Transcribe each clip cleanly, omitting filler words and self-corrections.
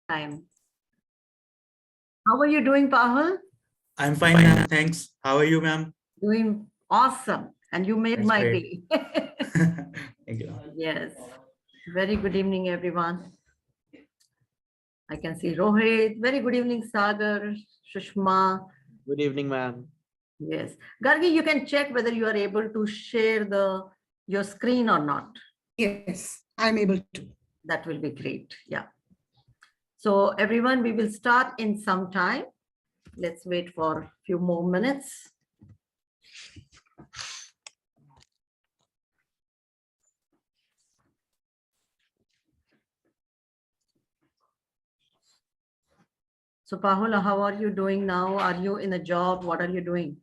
time. How are you doing, Pahul? I'm fine, ma'am. Thanks. How are you, ma'am? Doing awesome. And you made That's my great. day. Thank you. Yes. Very good evening, everyone. I can see Rohit. Very good evening, Sagar, Shushma. Good evening, ma'am. Yes. Gargi, you can check whether you are able to share your screen or not. Yes, I'm able to. That will be great. Yeah. So everyone, we will start in some time. Let's wait for a few more minutes. So Pahula, how are you doing now? Are you in a job? What are you doing?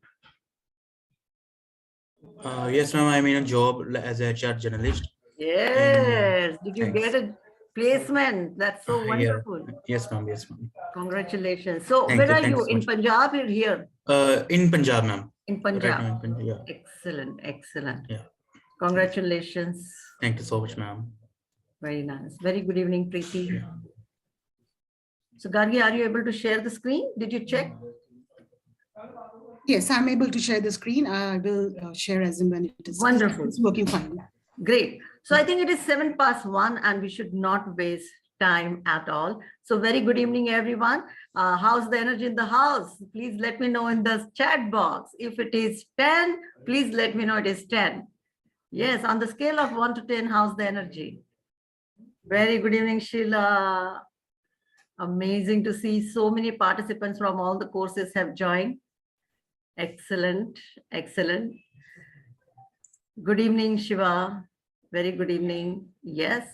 Yes, ma'am. I'm in a job as a HR journalist. Yes. Did you Thanks. get a placement? That's so Yeah. wonderful. Yes, ma'am. Yes, ma'am. Congratulations. So Thank where you. are Thank you? you so In much. Punjab or here? In Punjab, ma'am. In Right Punjab. now in Punjab. Yeah. Excellent. Excellent. Yeah. Congratulations. Thank you so much, ma'am. Very nice. Very good evening, Preeti. Yeah. So Gargi, are you able to share the screen? Did you check? Yes, I'm able to share the screen. I will share as and when it is. Wonderful. It's working fine. Great. So I think it is 1:07 and we should not waste time at all. So very good evening, everyone. How's the energy in the house? Please let me know in the chat box. If it is 10, please let me know it is 10. Yes, on the scale of 1 to 10, how's the energy? Very good evening, Sheila. Amazing to see so many participants from all the courses have joined. Excellent, excellent. Good evening, Shiva. Very good evening. Yes.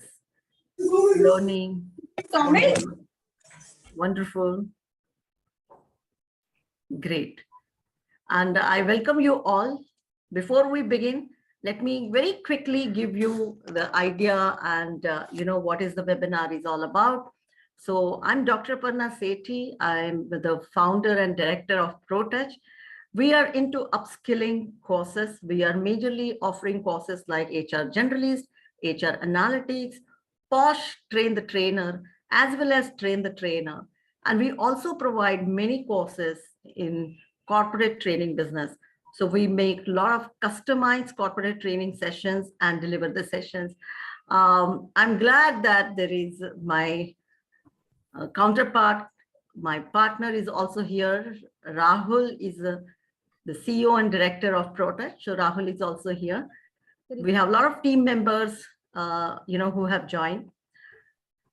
Learning. Wonderful. Wonderful. Great. And I welcome you all. Before we begin, let me very quickly give you the idea and what is the webinar is all about. So I'm Dr. Aparna Sethi. I'm the founder and director of ProTouch. We are into upskilling courses. We are majorly offering courses like HR Generalist, HR Analytics, POSH Train the Trainer, as well as Train the Trainer. And we also provide many courses in corporate training business. So we make a lot of customized corporate training sessions and deliver the sessions. I'm glad that there is my counterpart. My partner is also here. Rahul is the CEO and director of ProTouch. So Rahul is also here. We have a lot of team members, who have joined.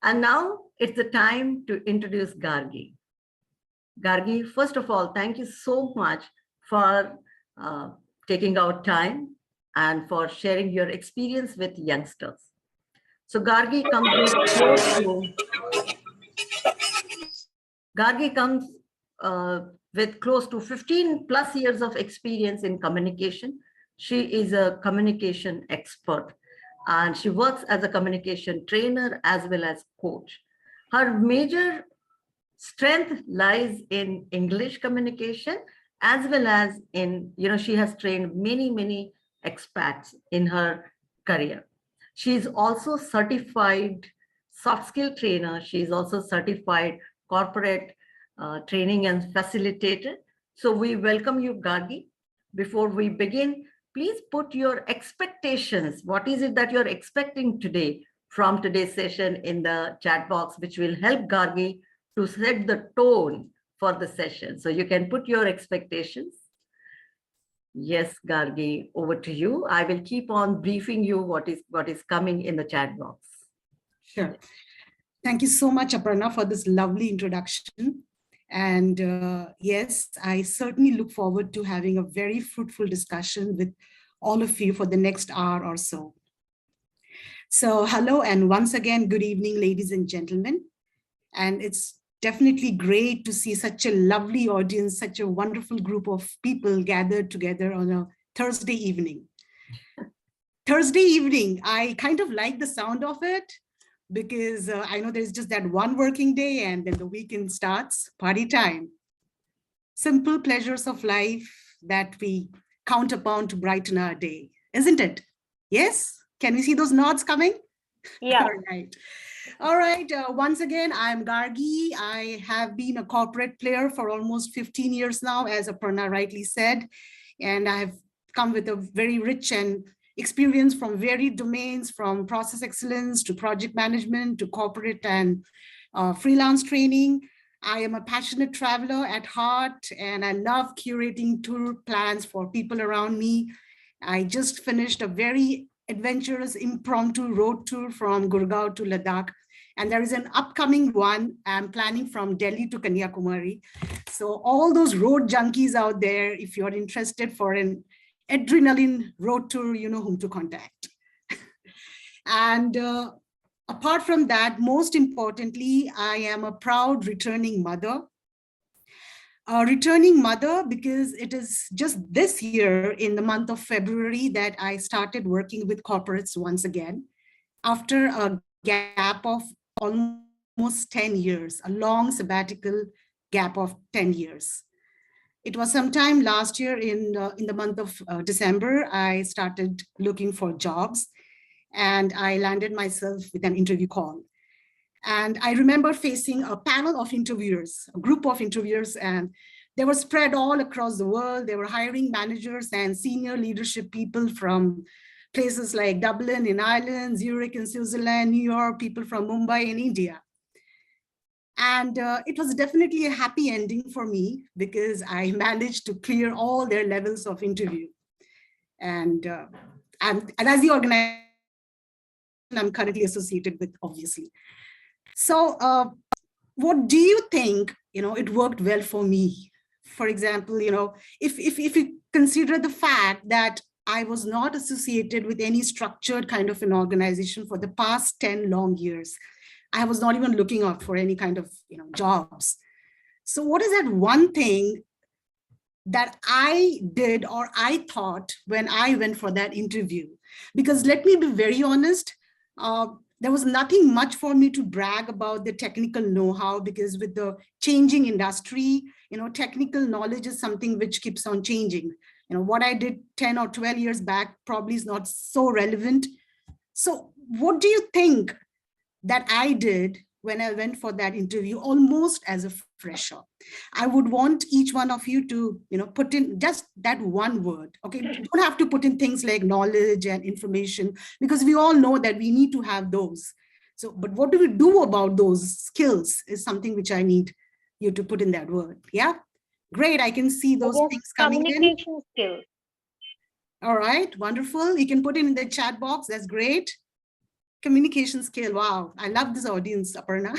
And now it's the time to introduce Gargi. Gargi, first of all, thank you so much for taking out time and for sharing your experience with youngsters. So Gargi comes with close to 15 plus years of experience in communication. She is a communication expert and she works as a communication trainer as well as coach. Her major strength lies in English communication as well as in, she has trained many expats in her career. She is also certified soft skill trainer. She is also certified corporate training and facilitator. So we welcome you, Gargi. Before we begin, please put your expectations. What is it that you're expecting today from today's session in the chat box, which will help Gargi to set the tone for the session. So you can put your expectations. Yes, Gargi, over to you. I will keep on briefing you what is coming in the chat box. Sure. Thank you so much, Aparna, for this lovely introduction. And yes, I certainly look forward to having a very fruitful discussion with all of you for the next hour or so. So hello, and once again, good evening, ladies and gentlemen. And it's definitely great to see such a lovely audience, such a wonderful group of people gathered together on a Thursday evening. Thursday evening, I kind of like the sound of it because I know there's just that one working day and then the weekend starts, party time. Simple pleasures of life that we count upon to brighten our day, isn't it? Yes? Can we see those nods coming? Yeah. All right. All right. Once again, I'm Gargi. I have been a corporate player for almost 15 years now, as Aparna rightly said. And I've come with a very rich and experience from varied domains, from process excellence to project management to corporate and freelance training. I am a passionate traveler at heart, and I love curating tour plans for people around me. I just finished a very adventurous impromptu road tour from Gurgaon to Ladakh. And there is an upcoming one I'm planning from Delhi to Kanyakumari. So all those road junkies out there, if you're interested for an adrenaline road tour, you know whom to contact. And apart from that, most importantly, I am a proud returning mother. A returning mother because it is just this year in the month of February that I started working with corporates once again after a gap of almost 10 years, a long sabbatical gap of 10 years. It was sometime last year in the month of December, I started looking for jobs and I landed myself with an interview call. And I remember facing a panel of interviewers, a group of interviewers, and they were spread all across the world. They were hiring managers and senior leadership people from places like Dublin in Ireland, Zurich in Switzerland, New York, people from Mumbai in India. And it was definitely a happy ending for me because I managed to clear all their levels of interview. And as the organization I'm currently associated with, obviously. So what do you think, it worked well for me? For example, if you consider the fact that I was not associated with any structured kind of an organization for the past 10 long years. I was not even looking out for any kind of jobs. So what is that one thing that I did or I thought when I went for that interview? Because let me be very honest, there was nothing much for me to brag about the technical know-how, because with the changing industry, technical knowledge is something which keeps on changing. What I did 10 or 12 years back probably is not so relevant. So what do you think that I did when I went for that interview, almost as a fresher? I would want each one of you to, put in just that one word. Okay, you don't have to put in things like knowledge and information, because we all know that we need to have those. So, but what do we do about those skills is something which I need you to put in that word. Yeah, great. I can see those things coming in. Communication skills. All right, wonderful. You can put it in the chat box. That's great. Communication skill. Wow, I love this audience, Aparna.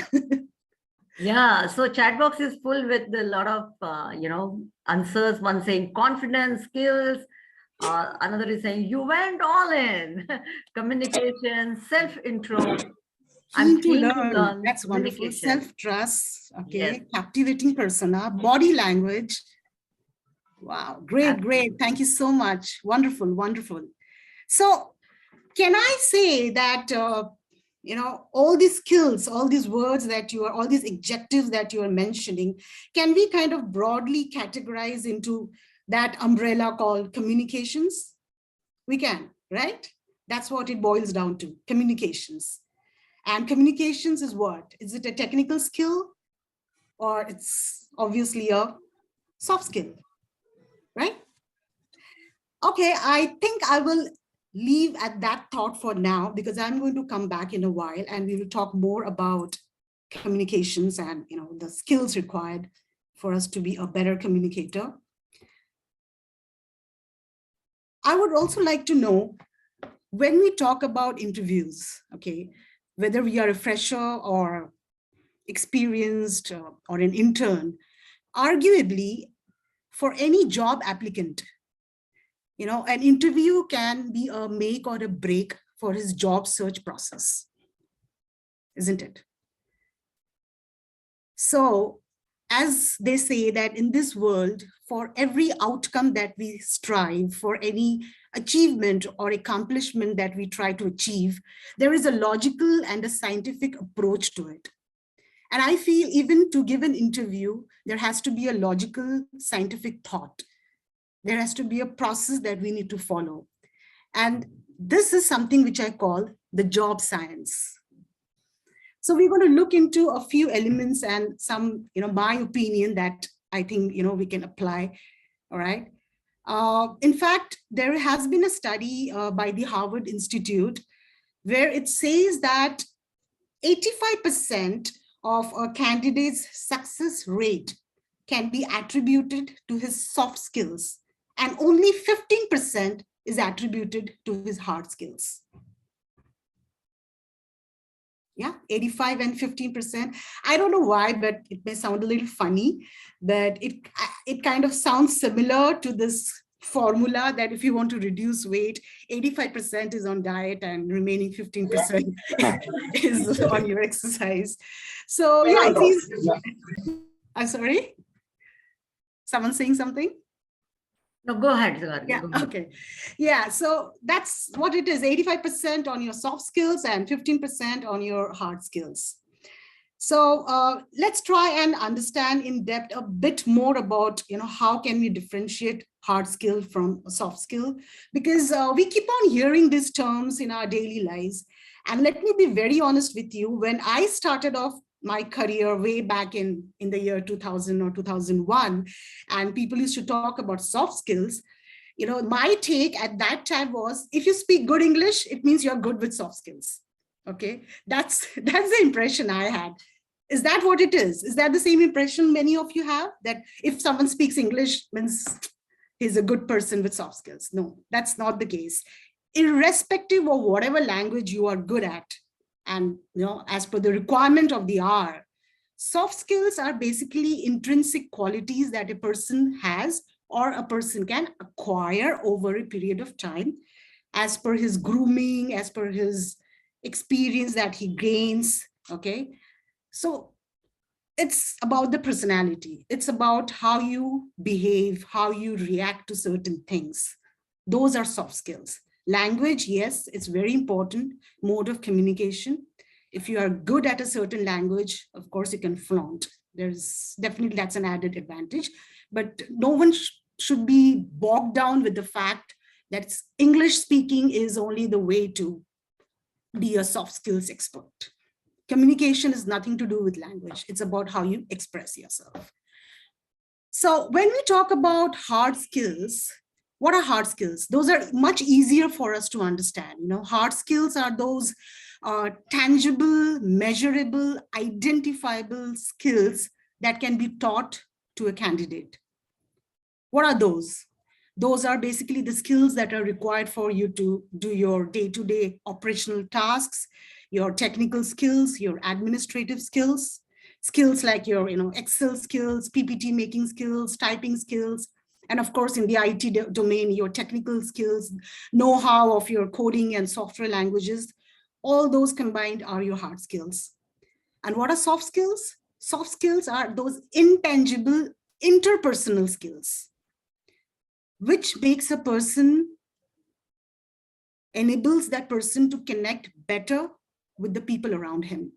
Yeah, so chat box is full with a lot of, answers. One saying confidence, skills. Another is saying you went all in. Communication, self-intro. Keen to learn. That's wonderful. Self-trust. Okay. Yes. Captivating persona, body language. Wow. Great, great. Thank you so much. Wonderful, wonderful. So can I say that, all these skills, all these words that all these adjectives that you are mentioning, can we kind of broadly categorize into that umbrella called communications? We can, right? That's what it boils down to, communications. And communications is what? Is it a technical skill, or it's obviously a soft skill, right? Okay, I think I will leave at that thought for now, because I'm going to come back in a while and we will talk more about communications and the skills required for us to be a better communicator. I would also like to know, when we talk about interviews, okay, whether we are a fresher or experienced or an intern, arguably for any job applicant, an interview can be a make or a break for his job search process, isn't it? So, as they say that in this world, for every outcome that we strive, for any achievement or accomplishment that we try to achieve, there is a logical and a scientific approach to it. And I feel even to give an interview, there has to be a logical, scientific thought. There has to be a process that we need to follow. And this is something which I call the job science. So we're going to look into a few elements and some, my opinion that I think, we can apply. All right. In fact, there has been a study by the Harvard Institute where it says that 85% of a candidate's success rate can be attributed to his soft skills, and only 15% is attributed to his hard skills. Yeah, 85 and 15%. I don't know why, but it may sound a little funny, but it kind of sounds similar to this formula that if you want to reduce weight, 85% is on diet and remaining 15% is on your exercise. So yeah, it is. I'm sorry. Someone saying something? No, go ahead, Zagargi. Yeah, Go ahead. okay. Yeah, so that's what it is, 85% on your soft skills and 15% on your hard skills. So let's try and understand in depth a bit more about, how can we differentiate hard skill from a soft skill? Because we keep on hearing these terms in our daily lives. And let me be very honest with you, when I started off my career way back in the year 2000 or 2001, and people used to talk about soft skills, my take at that time was, if you speak good English, it means you're good with soft skills. Okay, that's the impression I had. Is that what it is? Is that the same impression many of you have, that if someone speaks English means he's a good person with soft skills? No, that's not the case. Irrespective of whatever language you are good at, and as per the requirement of the hour, soft skills are basically intrinsic qualities that a person has or a person can acquire over a period of time, as per his grooming, as per his experience that he gains. Okay, so it's about the personality. It's about how you behave, how you react to certain things. Those are soft skills. Language, yes, it's very important mode of communication. If you are good at a certain language, of course you can flaunt. There's definitely, that's an added advantage, but no one should be bogged down with the fact that English speaking is only the way to be a soft skills expert. Communication is nothing to do with language. It's about how you express yourself. So when we talk about hard skills, what are hard skills? Those are much easier for us to understand. Hard skills are those tangible, measurable, identifiable skills that can be taught to a candidate. What are those? Those are basically the skills that are required for you to do your day-to-day operational tasks, your technical skills, your administrative skills, skills like your Excel skills, PPT making skills, typing skills, and of course in the IT domain, your technical skills, know-how of your coding and software languages. All those combined are your hard skills. And what are soft skills? Soft skills are those intangible interpersonal skills, which makes a person, enables that person to connect better with the people around him.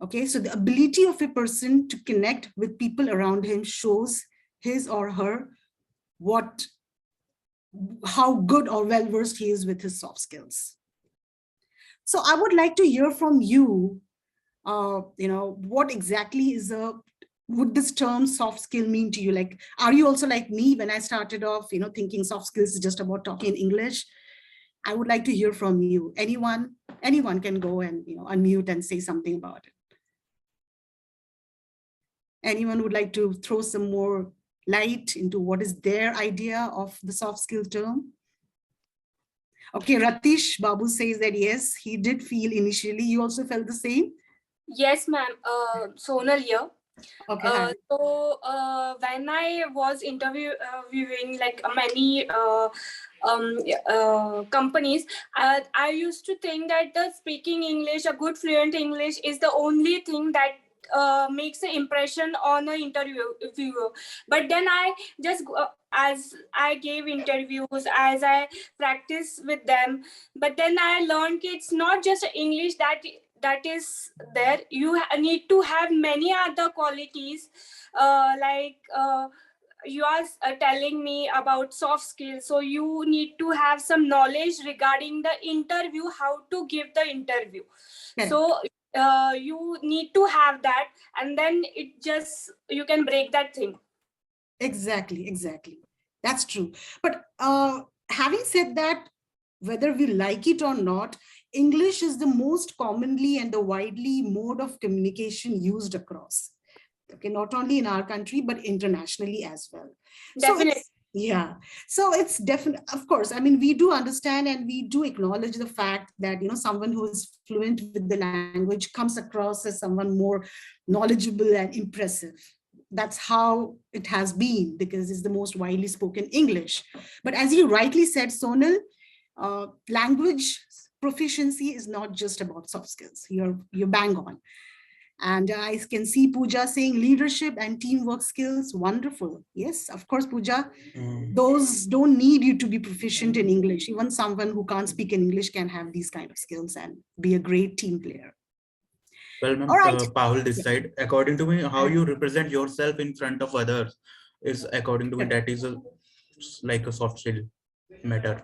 Okay, so the ability of a person to connect with people around him shows his or her how good or well-versed he is with his soft skills. So I would like to hear from you, what exactly would this term soft skill mean to you? Like, are you also like me when I started off, thinking soft skills is just about talking English? I would like to hear from you. Anyone can go and unmute and say something about it. Anyone would like to throw some more light into what is their idea of the soft skill term? Okay, Ratish Babu says that yes, he did feel initially. You also felt the same? Yes, ma'am. Sonal here. Okay. So when I was interviewing like many companies, I used to think that the speaking English, a good fluent English, is the only thing that makes an impression on an interviewer. But then I just as I gave interviews, as I practice with them, but then I learned it's not just English that is there. You need to have many other qualities, you are telling me about soft skills, so you need to have some knowledge regarding the interview, how to give the interview. Okay. So you need to have that, and then it just, you can break that thing. Exactly, exactly. That's true. But having said that, whether we like it or not, English is the most commonly and the widely mode of communication used across. Okay, not only in our country, but internationally as well. So Definitely. it's, yeah, so it's definitely, of course, I mean, we do understand and we do acknowledge the fact that, you know, someone who is fluent with the language comes across as someone more knowledgeable and impressive. That's how it has been, because it's the most widely spoken English. But as you rightly said, Sonal, language proficiency is not just about soft skills. You're bang on. And I can see Pooja saying leadership and teamwork skills, wonderful. Yes, of course, Pooja, those don't need you to be proficient in English. Even someone who can't speak in English can have these kind of skills and be a great team player. Well, ma'am, All right. Pahul this side, according to me, how you represent yourself in front of others is, according to me, that is like a soft skill matter.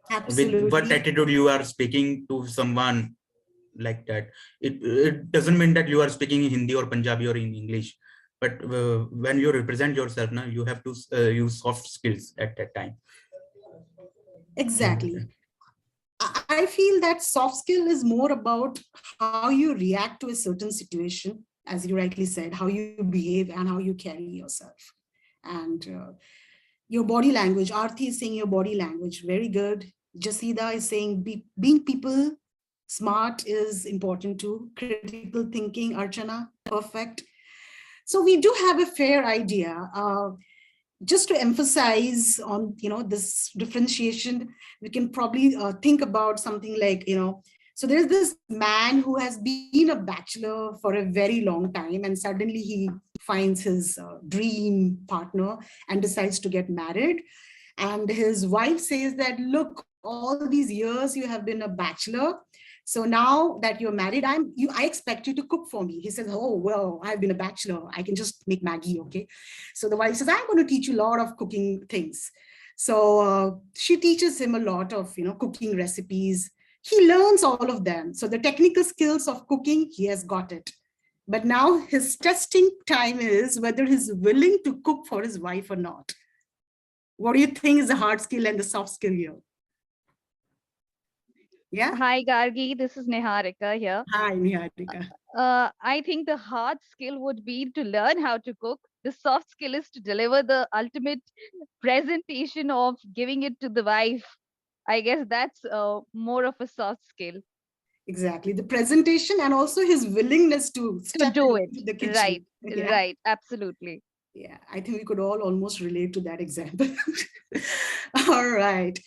Absolutely. With what attitude you are speaking to someone, like that. It doesn't mean that you are speaking in Hindi or Punjabi or in English, but when you represent yourself, now you have to use soft skills at that time. Exactly. I feel that soft skill is more about how you react to a certain situation, as you rightly said, how you behave and how you carry yourself. And your body language, Aarti is saying your body language, very good. Jasida is saying being people smart is important too. Critical thinking, Archana, perfect. So we do have a fair idea. Just to emphasize on, you know, this differentiation, we can probably think about something like, you know, so there's this man who has been a bachelor for a very long time, and suddenly he finds his dream partner and decides to get married. And his wife says that, look, all these years you have been a bachelor, so now that you're married, I expect you to cook for me. He says, oh, well, I've been a bachelor, I can just make Maggie, okay? So the wife says, I'm going to teach you a lot of cooking things. So she teaches him a lot of, you know, cooking recipes. He learns all of them. So the technical skills of cooking, he has got it. But now his testing time is whether he's willing to cook for his wife or not. What do you think is the hard skill and the soft skill here? Yeah. Hi, Gargi. This is Niharika here. Hi, Niharika. I think the hard skill would be to learn how to cook. The soft skill is to deliver the ultimate presentation of giving it to the wife. I guess that's more of a soft skill. Exactly. The presentation and also his willingness to step do into it. the kitchen. Right. Yeah. Right. Absolutely. Yeah, I think we could all almost relate to that example. All right.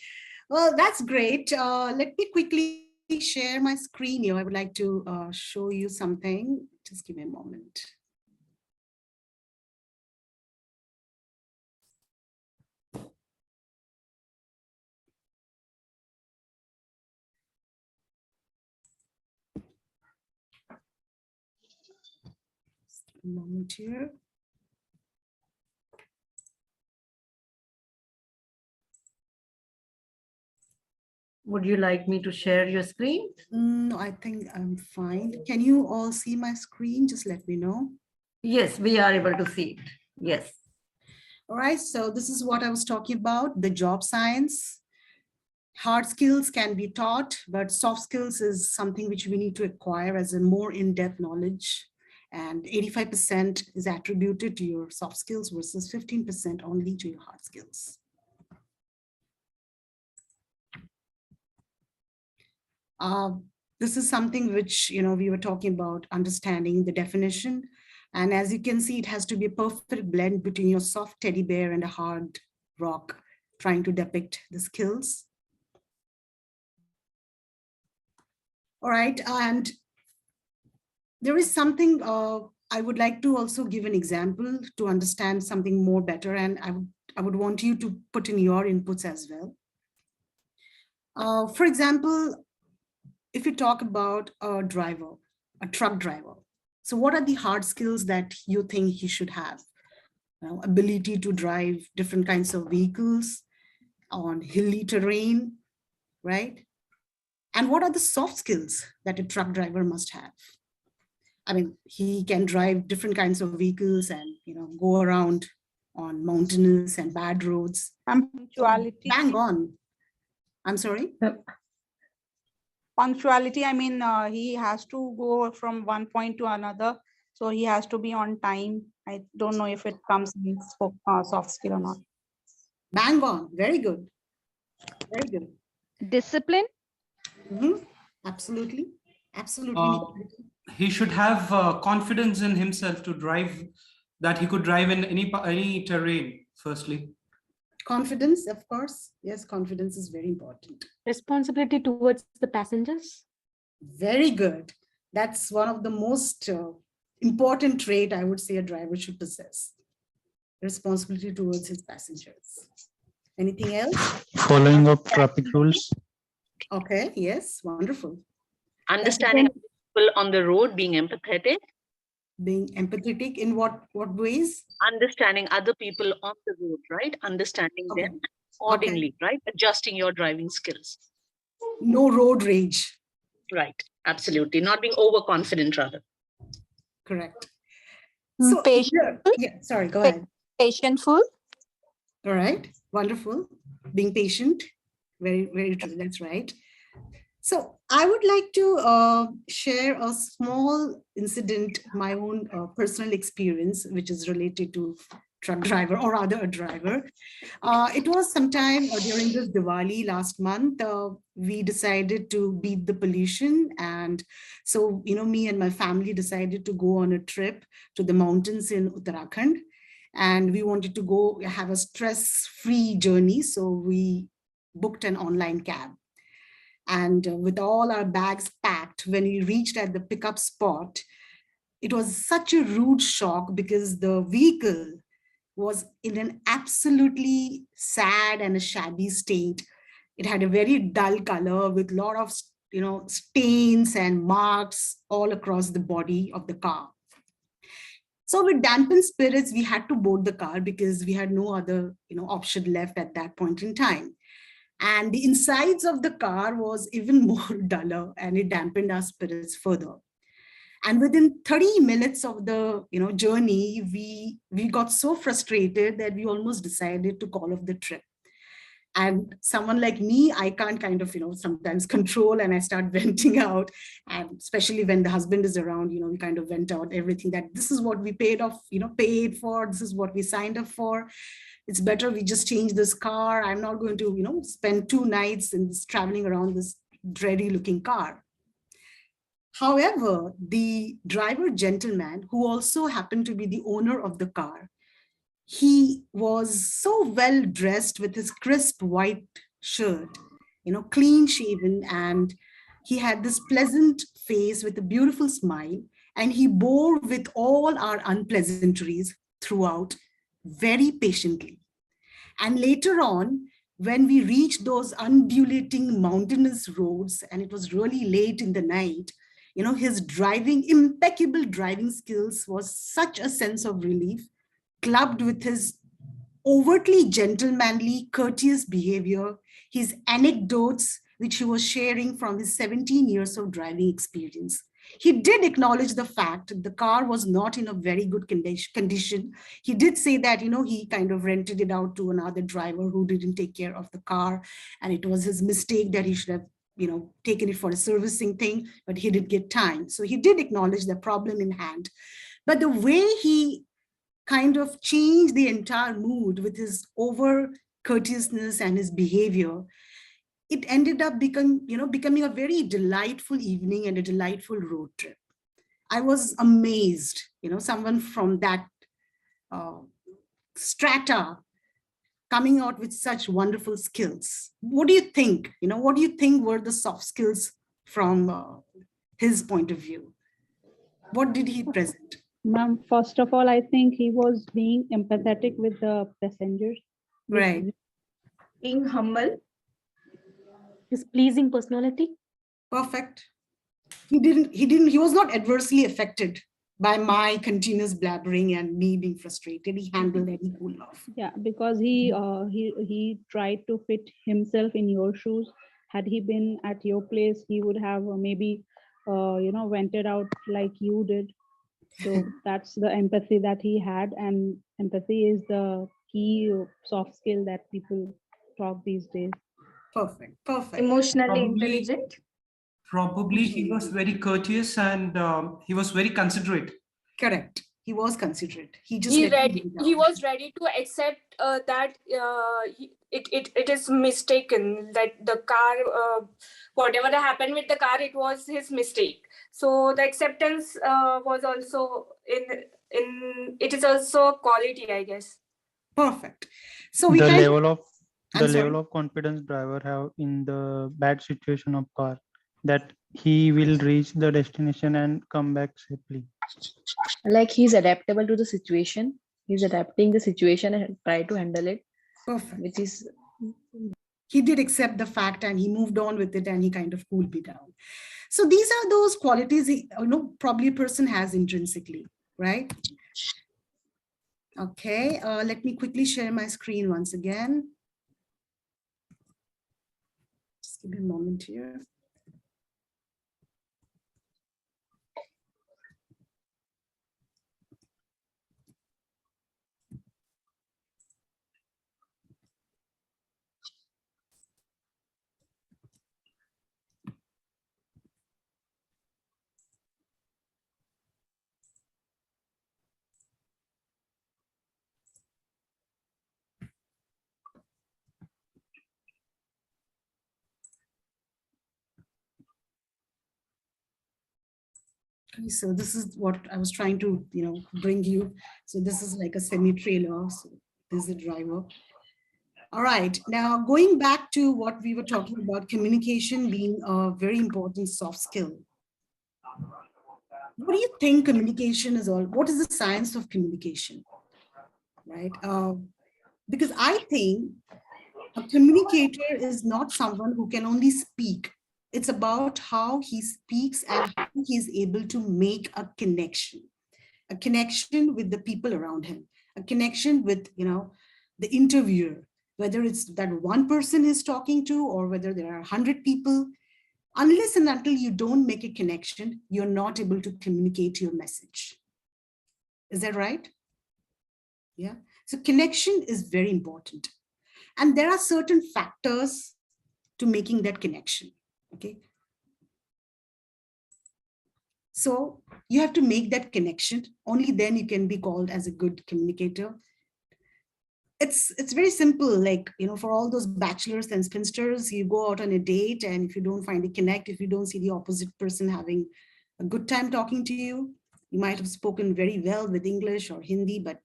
Well, that's great. Let me quickly share my screen here. I would like to show you something. Just give me a moment. Just a moment here. Would you like me to share your screen? No, I think I'm fine. Can you all see my screen? Just let me know. Yes, we are able to see it. Yes. All right, so this is what I was talking about, the job science. Hard skills can be taught, but soft skills is something which we need to acquire as a more in-depth knowledge. And 85% is attributed to your soft skills versus 15% only to your hard skills. This is something which, you know, we were talking about understanding the definition. And as you can see, it has to be a perfect blend between your soft teddy bear and a hard rock, trying to depict the skills. All right, and there is something I would like to also give an example to understand something more better, and I would want you to put in your inputs as well. For example, if you talk about a driver, a truck driver, so what are the hard skills that you think he should have? You know, ability to drive different kinds of vehicles on hilly terrain, right? And what are the soft skills that a truck driver must have? I mean, he can drive different kinds of vehicles and, go around on mountainous and bad roads. Punctuality. Bang on. I'm sorry? Punctuality. I mean, he has to go from one point to another. So he has to be on time. I don't know if it comes in soft skill or not. Bang on. Very good. Very good. Discipline. Absolutely. Absolutely. He should have confidence in himself to drive, that he could drive in any terrain, firstly. Confidence, of course. Yes, confidence is very important. Responsibility towards the passengers. Very good. That's one of the most important trait I would say a driver should possess. Responsibility towards his passengers. Anything else? Following up traffic rules. Okay, yes, wonderful. Understanding people on the road, being empathetic. Being empathetic in what ways? Understanding other people on the road, right? Understanding them accordingly, right? Adjusting your driving skills. No road rage. Right, absolutely. Not being overconfident, rather. Correct. So, yeah, sorry, go ahead. Patientful. All right, wonderful. Being patient. Very, very true. That's right. So I would like to share a small incident, my own personal experience, which is related to truck driver, or rather a driver. It was sometime during this Diwali last month, we decided to beat the pollution. And so, me and my family decided to go on a trip to the mountains in Uttarakhand. And we wanted to go have a stress-free journey. So we booked an online cab. And with all our bags packed, when we reached at the pickup spot, it was such a rude shock because the vehicle was in an absolutely sad and a shabby state. It had a very dull color with a lot of, stains and marks all across the body of the car. So with dampened spirits, we had to board the car because we had no other, option left at that point in time. And the insides of the car was even more duller, and it dampened our spirits further. And within 30 minutes of the journey, we got so frustrated that we almost decided to call off the trip. And someone like me, I can't kind of, sometimes control, and I start venting out. And especially when the husband is around, we kind of vent out everything that this is what we paid for, this is what we signed up for. It's better we just change this car. I'm not going to, spend 2 nights in this traveling around this dreary looking car. However, the driver gentleman, who also happened to be the owner of the car, he was so well dressed with his crisp white shirt, clean shaven, and he had this pleasant face with a beautiful smile, and he bore with all our unpleasantries throughout very patiently. And later on, when we reached those undulating mountainous roads, and it was really late in the night, his impeccable driving skills was such a sense of relief, clubbed with his overtly gentlemanly, courteous behavior, his anecdotes, which he was sharing from his 17 years of driving experience. He did acknowledge the fact that the car was not in a very good condition. He did say that, he kind of rented it out to another driver who didn't take care of the car. And it was his mistake that he should have, taken it for a servicing thing, but he didn't get time. So he did acknowledge the problem in hand. But the way he kind of changed the entire mood with his over courteousness and his behavior, it ended up becoming a very delightful evening and a delightful road trip. I was amazed, someone from that strata coming out with such wonderful skills. What do you think? What do you think were the soft skills from his point of view? What did he present? Ma'am, first of all, I think he was being empathetic with the passengers. Right. Being humble. His pleasing personality. Perfect. He was not adversely affected by my continuous blabbering and me being frustrated. He handled any cool off. Yeah, because he tried to fit himself in your shoes, had he been at your place, he would have maybe, vented out like you did. So that's the empathy that he had, and empathy is the key soft skill that people talk these days. Perfect, perfect. Emotionally Probably- intelligent. Probably he was very courteous and he was very considerate. Correct. He was considerate. He just He let you ready. do it He out. was ready to accept that it is mistaken, that the car, whatever that happened with the car, it was his mistake. So the acceptance was also in it is also a quality, I guess. Perfect. So we The kind level of I'm sorry. level of confidence driver have in the bad situation of car, that he will reach the destination and come back safely. Like he's adaptable to the situation. He's adapting the situation and try to handle it, Perfect. which is He did accept the fact and he moved on with it and he kind of cooled me down. So these are those qualities, probably a person has intrinsically, right? Okay, let me quickly share my screen once again. Just give me a moment here. Okay, so this is what I was trying to, bring you. So this is like a semi-trailer. So this is the driver. All right, now going back to what we were talking about, communication being a very important soft skill. What do you think communication is all? What is the science of communication, right? Because I think a communicator is not someone who can only speak. It's about how he speaks and how he's able to make a connection with the people around him, a connection with, the interviewer, whether it's that one person he's talking to or whether there are 100 people. Unless and until you don't make a connection, you're not able to communicate your message. Is that right? Yeah. So connection is very important. And there are certain factors to making that connection. Okay. So you have to make that connection. Only then you can be called as a good communicator. It's very simple, like, for all those bachelors and spinsters, you go out on a date, and if you don't find a connect, if you don't see the opposite person having a good time talking to you, you might have spoken very well with English or Hindi, but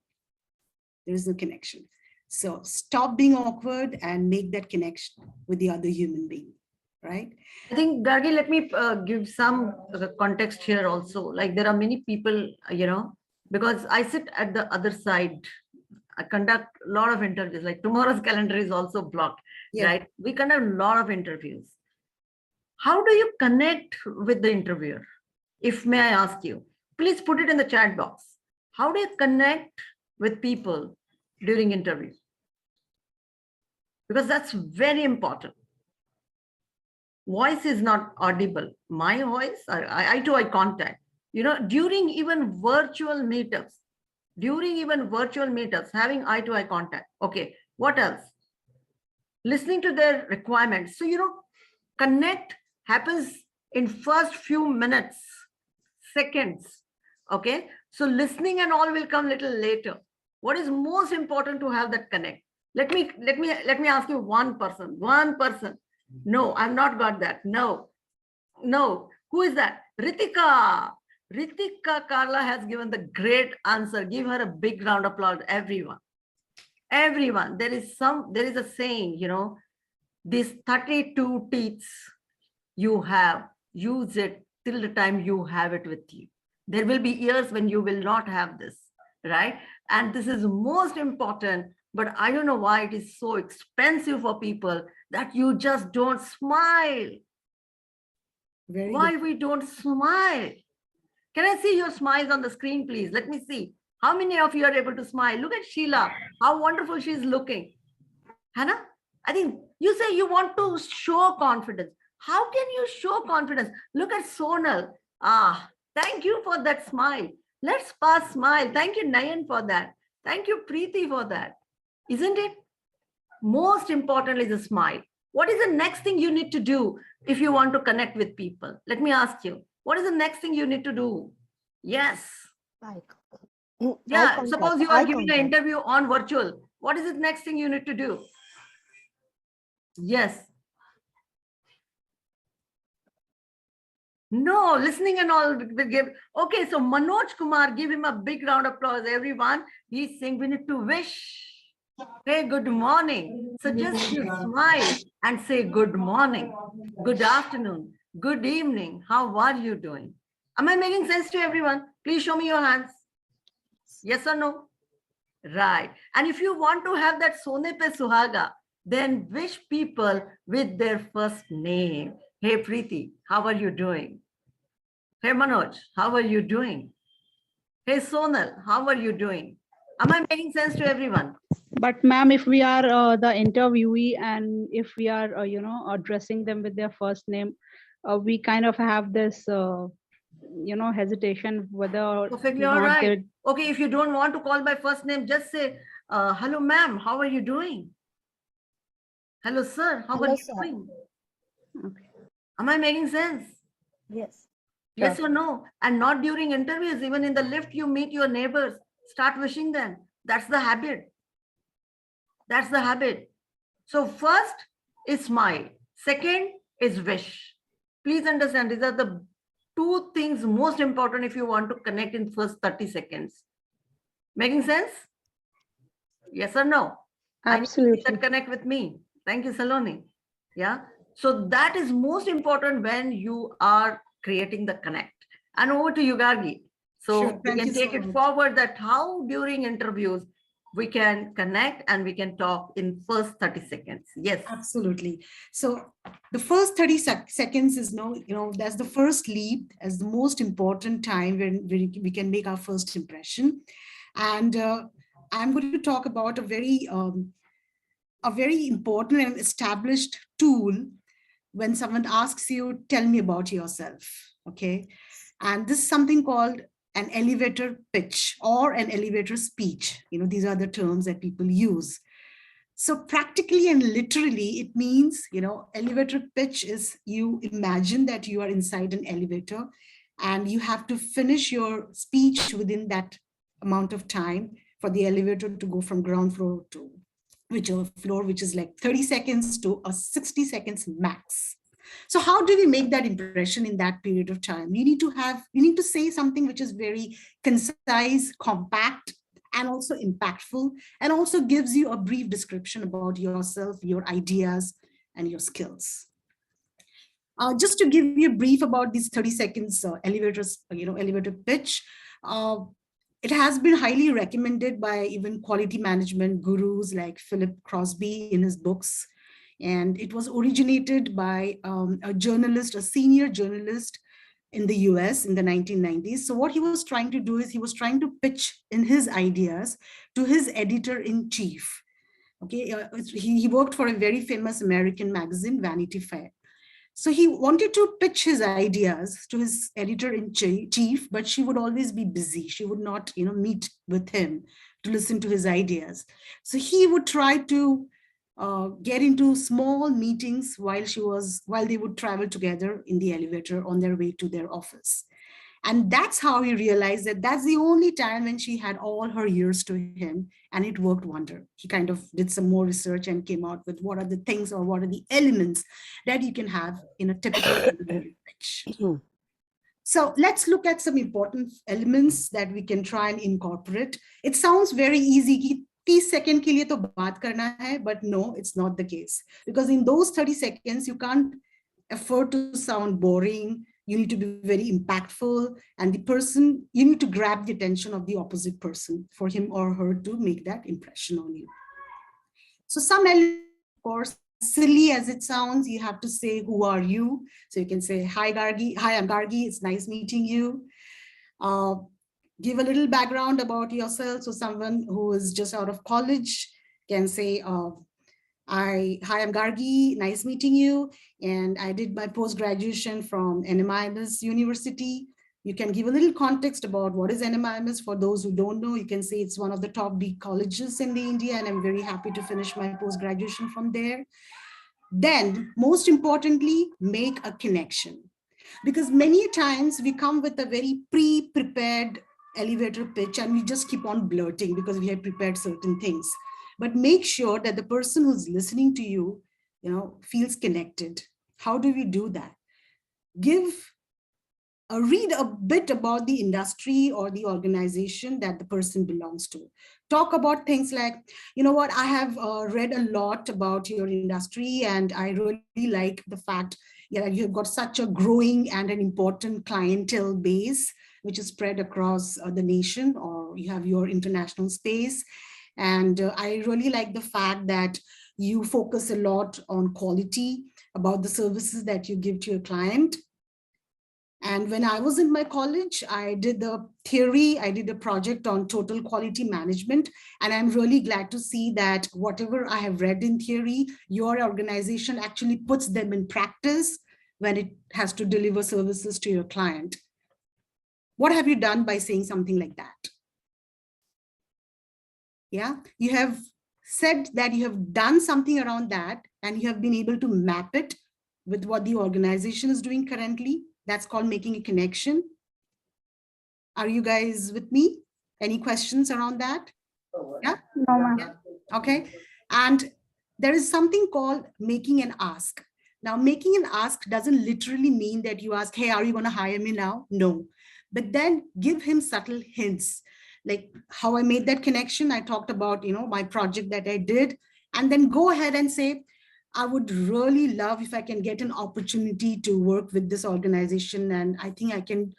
there is no connection. So stop being awkward and make that connection with the other human being, right? I think, Gargi, let me give some context here also. Like, there are many people, because I sit at the other side. I conduct a lot of interviews, like tomorrow's calendar is also blocked, right? We conduct a lot of interviews. How do you connect with the interviewer? If may I ask you, please put it in the chat box. How do you connect with people during interviews? Because that's very important. Voice is not audible. My voice, eye-to-eye contact, during even virtual meetups, having eye-to-eye contact. Okay, what else? Listening to their requirements. So, connect happens in first few minutes, seconds. Okay, so listening and all will come little later. What is most important to have that connect? Let me ask you one person. No, I've not got that. No. Who is that? Ritika Karla has given the great answer. Give her a big round of applause, everyone. There is a saying, these 32 teeth you have, use it till the time you have it with you. There will be years when you will not have this, right? And this is most important, but I don't know why it is so expensive for people that you just don't smile. Why we don't smile? Can I see your smiles on the screen, please? Let me see. How many of you are able to smile? Look at Sheila, how wonderful she's looking. Hannah, I think you say you want to show confidence. How can you show confidence? Look at Sonal. Ah, thank you for that smile. Let's pass smile. Thank you, Nayan, for that. Thank you, Preeti, for that. Isn't it? Most importantly, the smile. What is the next thing you need to do if you want to connect with people? Let me ask you. What is the next thing you need to do? Yes. Yeah, suppose you are giving an interview on virtual. What is the next thing you need to do? Yes. No, listening and all will give. Okay, so Manoj Kumar, give him a big round of applause, everyone. He's saying we need to wish. Say good morning. So just you smile and say good morning, good afternoon, good evening. How are you doing? Am I making sense to everyone? Please show me your hands. Yes or no? Right. And if you want to have that Sone Pe Suhaga, then wish people with their first name. Hey Preeti, how are you doing? Hey Manoj, how are you doing? Hey Sonal, how are you doing? Am I making sense to everyone? But ma'am, if we are the interviewee and if we are, addressing them with their first name, we kind of have this, hesitation whether. Perfectly all right. Okay, if you don't want to call by first name, just say, hello ma'am, how are you doing? Hello sir, how are you doing? Okay. Am I making sense? Yes. Yes or no? And not during interviews, even in the lift, you meet your neighbors, start wishing them. That's the habit. That's the habit. So first is smile. Second is wish. Please understand, these are the two things most important if you want to connect in first 30 seconds. Making sense? Yes or no? Absolutely. That connect with me. Thank you, Saloni. Yeah. So that is most important when you are creating the connect. And over to you, Gargi. So Sure, we can take it forward that how during interviews we can connect and we can talk in first 30 seconds. Yes. Absolutely. So the first 30 seconds is that's the first leap as the most important time when we can make our first impression. And I'm going to talk about a very important and established tool when someone asks you, tell me about yourself. Okay. And this is something called an elevator pitch or an elevator speech. These are the terms that people use. So practically and literally, it means, elevator pitch is you imagine that you are inside an elevator and you have to finish your speech within that amount of time for the elevator to go from ground floor to whichever floor, which is like 30 seconds to 60 seconds max. So how do we make that impression in that period of time? You need to say something which is very concise, compact, and also impactful, and also gives you a brief description about yourself, your ideas, and your skills. Just to give you a brief about these 30 seconds elevator pitch, it has been highly recommended by even quality management gurus like Philip Crosby in his books. And it was originated by a senior journalist in the US in the 1990s. So what he was trying to do is he was trying to pitch in his ideas to his editor-in-chief. Okay, he worked for a very famous American magazine, Vanity Fair. So he wanted to pitch his ideas to his editor-in-chief, but she would always be busy. She would not, meet with him to listen to his ideas. So he would try to get into small meetings while they would travel together in the elevator on their way to their office. And that's how he realized that that's the only time when she had all her ears to him, and it worked wonder. He kind of did some more research and came out with what are the things or what are the elements that you can have in a typical elevator pitch. So let's look at some important elements that we can try and incorporate. It sounds very easy. 30 seconds के लिए तो बात करना है, but no, it's not the case. Because in those 30 seconds, you can't afford to sound boring. You need to be very impactful, and you need to grab the attention of the opposite person for him or her to make that impression on you. So some elements, of course, silly as it sounds, you have to say, who are you? So you can say, hi, Gargi. Hi, I'm Gargi. It's nice meeting you. Give a little background about yourself. So someone who is just out of college can say, Hi, I'm Gargi. Nice meeting you. And I did my post-graduation from NMIMS University. You can give a little context about what is NMIMS for those who don't know. You can say it's one of the top big colleges in the India, and I'm very happy to finish my post-graduation from there. Then, most importantly, make a connection. Because many times we come with a very pre-prepared elevator pitch and we just keep on blurting because we have prepared certain things. But make sure that the person who's listening to you, feels connected. How do we do that? Read a bit about the industry or the organization that the person belongs to. Talk about things like, you know what, I have read a lot about your industry and I really like the fact you've got such a growing and an important clientele base, which is spread across the nation, or you have your international space. And I really like the fact that you focus a lot on quality about the services that you give to your client. And when I was in my college, I did the theory, I did a project on total quality management. And I'm really glad to see that whatever I have read in theory, your organization actually puts them in practice when it has to deliver services to your client. What have you done by saying something like that? Yeah, you have said that you have done something around that and you have been able to map it with what the organization is doing currently. That's called making a connection. Are you guys with me? Any questions around that? Yeah? No, ma'am. Yeah. Okay. And there is something called making an ask. Now, making an ask doesn't literally mean that you ask, hey, are you going to hire me now? No. But then give him subtle hints. Like how I made that connection. I talked about, my project that I did, and then go ahead and say, I would really love if I can get an opportunity to work with this organization. And I think I can,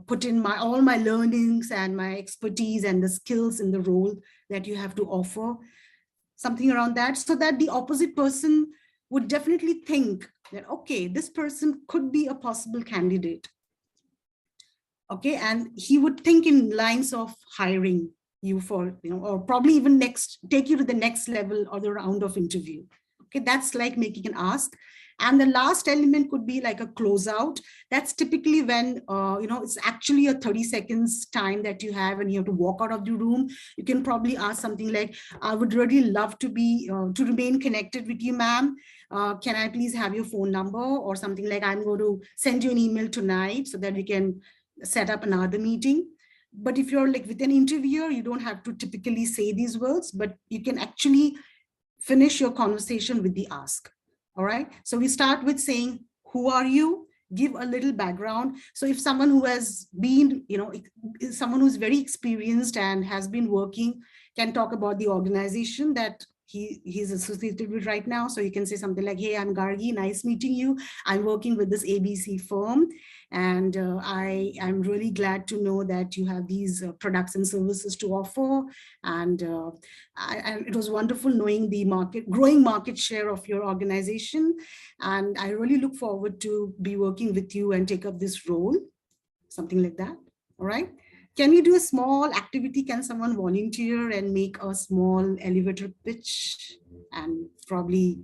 put in all my learnings and my expertise and the skills in the role that you have to offer. Something around that, so that the opposite person would definitely think that, okay, this person could be a possible candidate. Okay, and he would think in lines of hiring you for, or probably even take you to the next level or the round of interview. Okay, that's like making an ask. And the last element could be like a closeout. That's typically when, it's actually a 30 seconds time that you have and you have to walk out of the room. You can probably ask something like, I would really love to remain connected with you, ma'am. Can I please have your phone number? Or something like, I'm going to send you an email tonight so that we can set up another meeting. But if you're like with an interviewer, you don't have to typically say these words, but you can actually finish your conversation with the ask. All right. So we start with saying, who are you? Give a little background. So if someone who has been, someone who's very experienced and has been working, can talk about the organization that he's associated with right now. So you can say something like, hey, I'm Gargi, nice meeting you. I'm working with this ABC firm. And I'm really glad to know that you have these products and services to offer. And it was wonderful knowing the growing market share of your organization. And I really look forward to be working with you and take up this role, something like that. All right. Can we do a small activity? Can someone volunteer and make a small elevator pitch and probably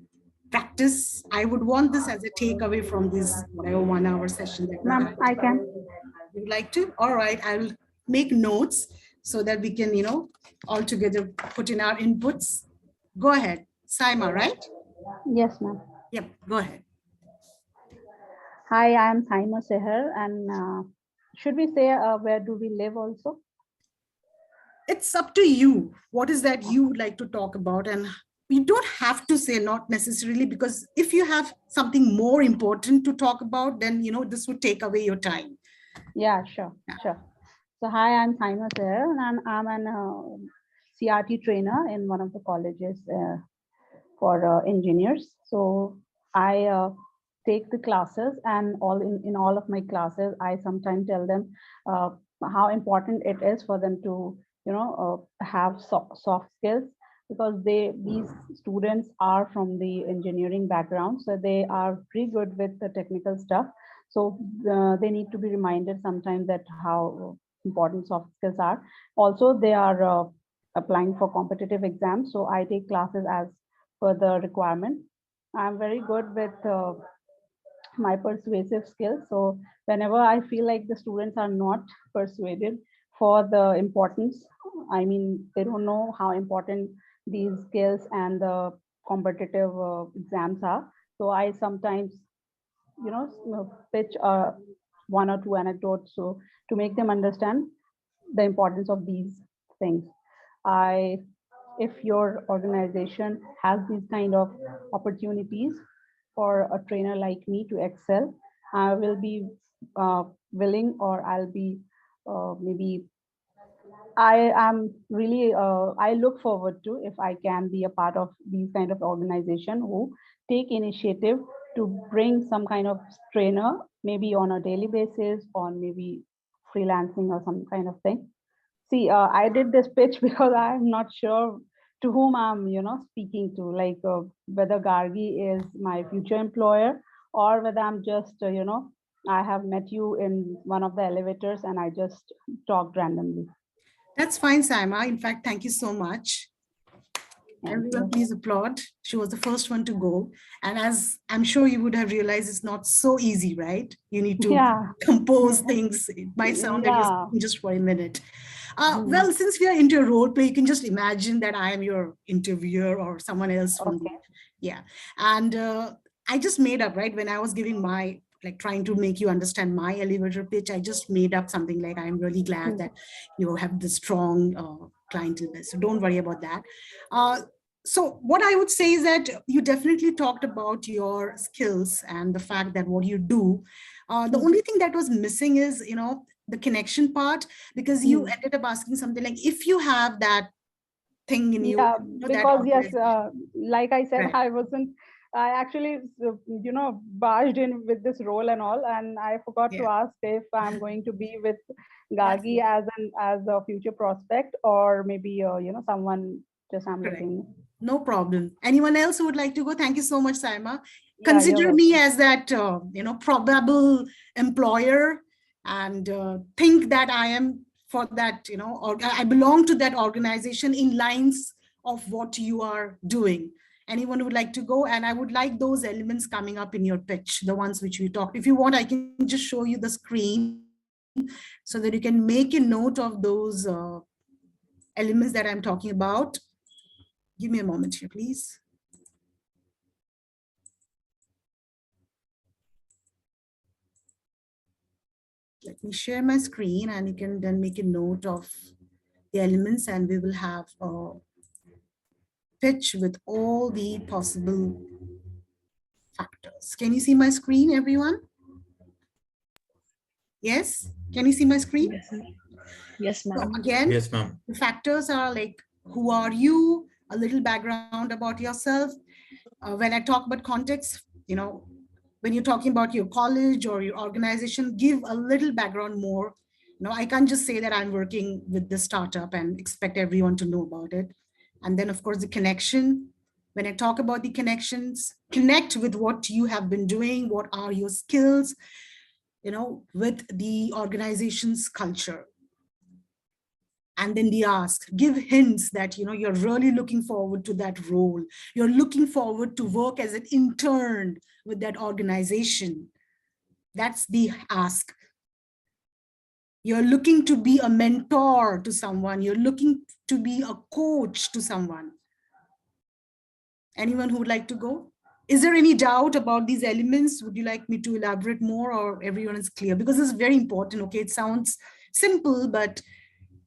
practice? I would want this as a takeaway from this 1 hour session. Ma'am, I can. You'd like to? All right, I'll make notes so that we can, all together put in our inputs. Go ahead. Saima, right? Yes, ma'am. Yep, go ahead. Hi, I am Saima Seher, and should we say where do we live also? It's up to you. What is that you would like to talk about? And you don't have to say not necessarily, because if you have something more important to talk about, then, this would take away your time. Yeah, sure. So hi, I'm Saima Seher, and I'm an CRT trainer in one of the colleges for engineers. So I take the classes, and in all of my classes, I sometimes tell them how important it is for them to, have soft skills, because these students are from the engineering background, so they are pretty good with the technical stuff. So they need to be reminded sometimes that how important soft skills are. Also, they are applying for competitive exams. So I take classes as for the requirement. I'm very good with my persuasive skills. So whenever I feel like the students are not persuaded for the importance, I mean, they don't know how important these skills and the competitive exams are. So I sometimes, pitch one or two anecdotes so to make them understand the importance of these things. If your organization has these kind of opportunities for a trainer like me to excel, I will be willing, or I'll be maybe I am really I look forward to if I can be a part of these kind of organization who take initiative to bring some kind of trainer, maybe on a daily basis, or maybe freelancing or some kind of thing. See, I did this pitch because I'm not sure to whom I'm, speaking to, like whether Gargi is my future employer, or whether I'm just, I have met you in one of the elevators and I just talked randomly. That's fine, Saima. In fact, thank you so much. Everyone, please applaud. She was the first one to go. And as I'm sure you would have realized, it's not so easy, right? You need to compose things. It might sound that you're speaking just for a minute. Well, since we are into a role play, you can just imagine that I am your interviewer or someone else from yeah. And I just made up, right? When I was giving my, like trying to make you understand my elevator pitch, I just made up something like, I'm really glad that you have the strong clientele base. So don't worry about that. So what I would say is that you definitely talked about your skills and the fact that what you do. The only thing that was missing is, the connection part, because you ended up asking something like, if you have that thing in you. Because yes, like I said, I actually, barged in with this role and all, and I forgot to ask if I'm going to be with Gargi as a future prospect, or maybe, someone just I'm looking. No problem. Anyone else who would like to go? Thank you so much, Saima. Consider me as that, probable employer, and think that I am for that, or I belong to that organization in lines of what you are doing. Anyone who would like to go? And I would like those elements coming up in your pitch, the ones which we talked. If you want, I can just show you the screen so that you can make a note of those elements that I'm talking about. Give me a moment here, please. Let me share my screen and you can then make a note of the elements, and we will have a pitch with all the possible factors. Can you see my screen, everyone? Yes? Can you see my screen? Yes, ma'am. So again, yes, ma'am. The factors are like, who are you? A little background about yourself. When I talk about context, when you're talking about your college or your organization, give a little background more. I can't just say that I'm working with this startup and expect everyone to know about it. And then, of course, the connection. When I talk about the connections, connect with what you have been doing, what are your skills, with the organization's culture. And then the ask, give hints that, you're really looking forward to that role. You're looking forward to work as an intern with that organization. That's the ask. You're looking to be a mentor to someone. You're looking to be a coach to someone. Anyone who would like to go? Is there any doubt about these elements? Would you like me to elaborate more, or everyone is clear? Because it's very important, okay? It sounds simple, but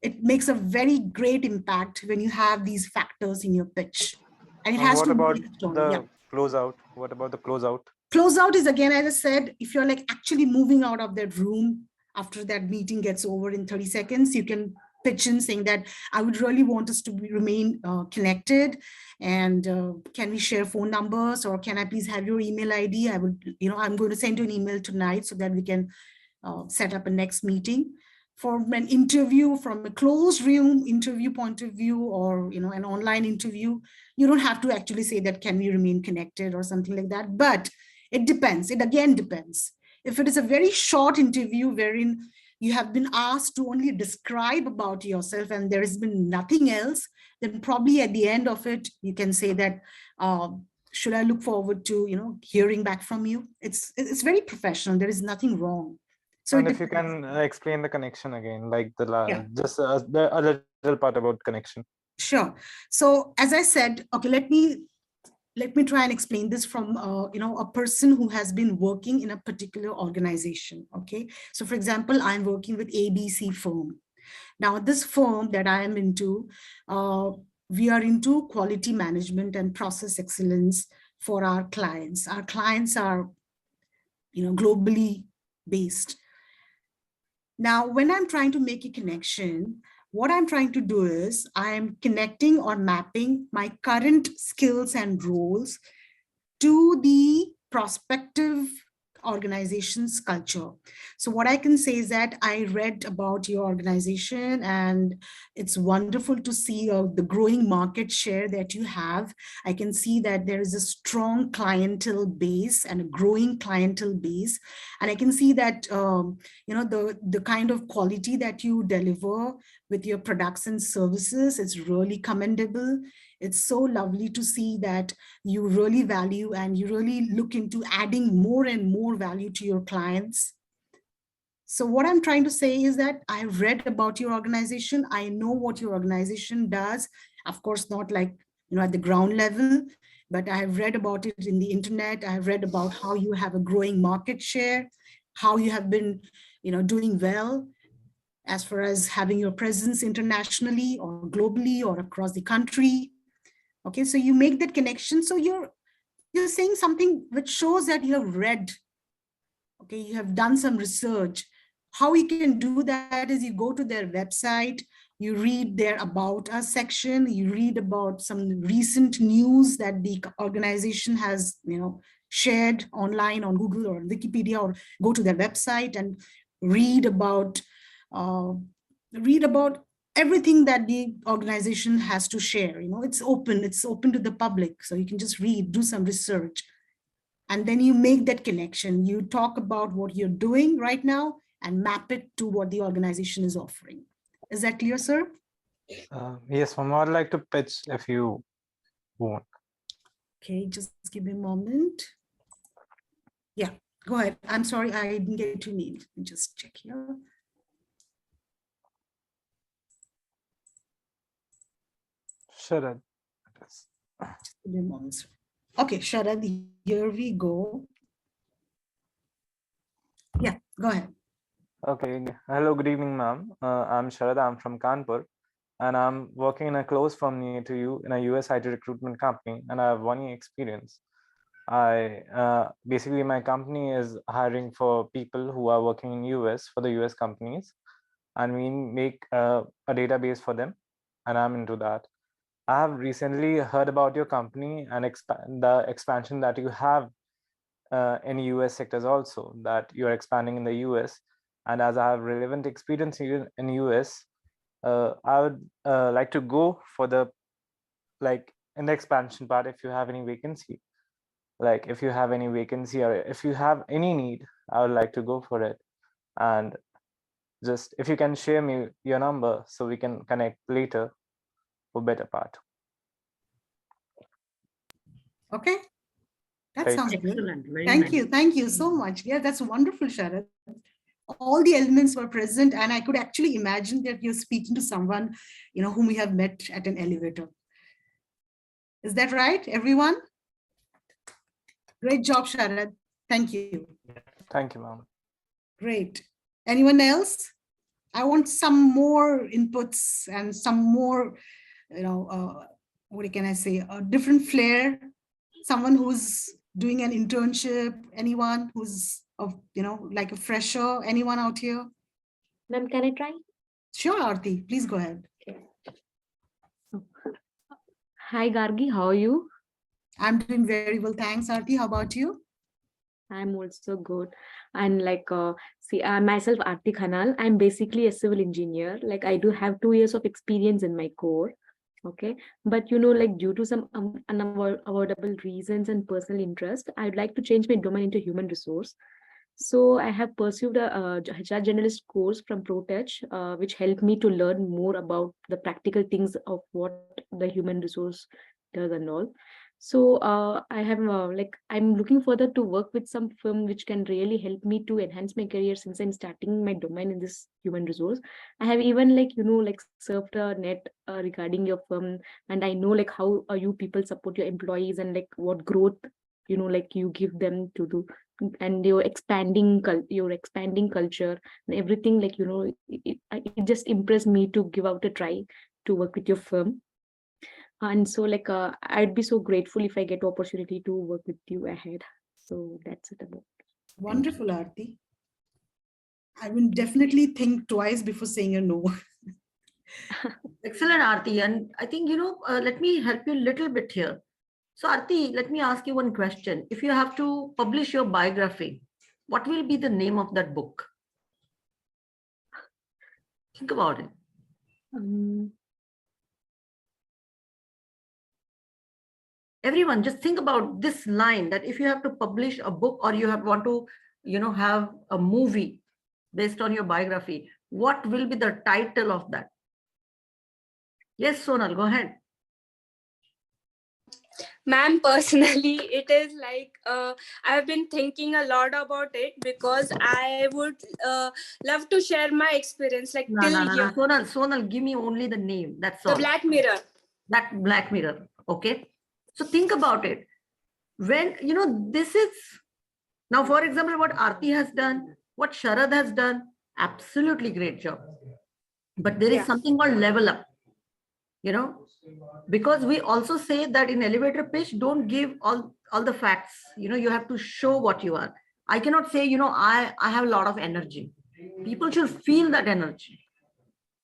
it makes a very great impact when you have these factors in your pitch. And it has what to about be the closeout? What about the closeout? Closeout is, again, as I said, if you're like actually moving out of that room after that meeting gets over in 30 seconds, you can pitch in saying that I would really want us to remain connected, and can we share phone numbers, or can I please have your email ID? I'm going to send you an email tonight so that we can set up a next meeting. For an interview, from a closed room interview point of view, or an online interview, you don't have to actually say that, can we remain connected or something like that. But it depends. It again depends. If it is a very short interview wherein you have been asked to only describe about yourself and there has been nothing else, then probably at the end of it, you can say that, should I look forward to, hearing back from you? It's very professional. There is nothing wrong. So And it if you depends. can explain the connection again, like Yeah. just a little part about connection. Sure. So as I said, okay, let me try and explain this from a person who has been working in a particular organization. Okay, so for example, I'm working with ABC firm. Now this firm that I am into, we are into quality management and process excellence for our clients. Our clients are globally based. Now when I'm trying to make a connection, what I'm trying to do is I'm connecting or mapping my current skills and roles to the prospective organization's culture. So what I can say is that I read about your organization and it's wonderful to see the growing market share that you have. I can see that there is a strong clientele base and a growing clientele base. And I can see that, the kind of quality that you deliver with your products and services is really commendable. It's so lovely to see that you really value and you really look into adding more and more value to your clients. So what I'm trying to say is that I read about your organization. I know what your organization does. Of course, not like, at the ground level, but I have read about it in the internet. I have read about how you have a growing market share, how you have been, doing well as far as having your presence internationally or globally or across the country. Okay, so you make that connection. So you're saying something which shows that you have read, okay, you have done some research. How you can do that is you go to their website, you read their About Us section, you read about some recent news that the organization has, shared online on Google or Wikipedia, or go to their website and read about everything that the organization has to share. It's open to the public, so you can just read, do some research, and then you make that connection. You talk about what you're doing right now and map it to what the organization is offering. Is that clear, sir? Yes, ma'am, I'd like to pitch if you want. Okay, just give me a moment. Yeah, go ahead. I'm sorry, I didn't get your name. Let me just check here. Sharad. Just give me a moment, sir. Okay, Sharad, here we go. Yeah, go ahead. Okay. Hello, good evening, ma'am. I'm Sharad. I'm from Kanpur, and I'm working in a close firm near to you in a US IT recruitment company, and I have 1 year experience. Basically, my company is hiring for people who are working in US for the US companies, and we make a database for them, and I'm into that. I have recently heard about your company and the expansion that you have in US sectors also, that you're expanding in the US. And as I have relevant experience here in US, I would like to go for the, in the expansion part, if you have any vacancy. Like if you have any vacancy or if you have any need, I would like to go for it. And just if you can share me your number so we can connect later for better part. Okay, that Right. sounds Excellent. good. Very Thank you. nice. Thank you so much. Yeah, that's wonderful, Sharad. All the elements were present, and I could actually imagine that you're speaking to someone, whom we have met at an elevator. Is that right, everyone? Great job, Sharad. Thank you. Thank you, ma'am. Great. Anyone else? I want some more inputs and some more, what can I say, a different flair. Someone who's doing an internship, anyone who's like a fresher, anyone out here? Ma'am, can I try? Sure, Aarti, please go ahead. Okay. Hi, Gargi, how are you? I'm doing very well, thanks, Aarti. How about you? I'm also good. And see, myself, Aarti Khanal, I'm basically a civil engineer. Like I do have 2 years of experience in my core. Okay. But due to some unavoidable reasons and personal interest, I'd like to change my domain into human resource. So I have pursued a HR generalist course from ProTouch, which helped me to learn more about the practical things of what the human resource does and all. So I have I'm looking further to work with some firm which can really help me to enhance my career since I'm starting my domain in this human resource. I have even surfed a net regarding your firm, and I know how you people support your employees and what growth you give them to do, and your expanding culture and everything. It just impressed me to give out a try to work with your firm. And so I'd be so grateful if I get opportunity to work with you ahead. So that's it about. Wonderful, Aarti. I will definitely think twice before saying a no. Excellent, Aarti. And I think, let me help you a little bit here. So Aarti, let me ask you one question. If you have to publish your biography, what will be the name of that book? Think about it. Everyone, just think about this line, that if you have to publish a book or you want to, have a movie based on your biography, what will be the title of that? Yes, Sonal, go ahead. Ma'am, personally, it is I've been thinking a lot about it because I would love to share my experience here. Sonal, give me only the name. That's all. The Black Mirror. That Black Mirror. Okay. So think about it. When, this is, now, for example, what Aarti has done, what Sharad has done, absolutely great job. But there is something called level up, because we also say that in elevator pitch, don't give all the facts. You have to show what you are. I cannot say, I have a lot of energy. People should feel that energy.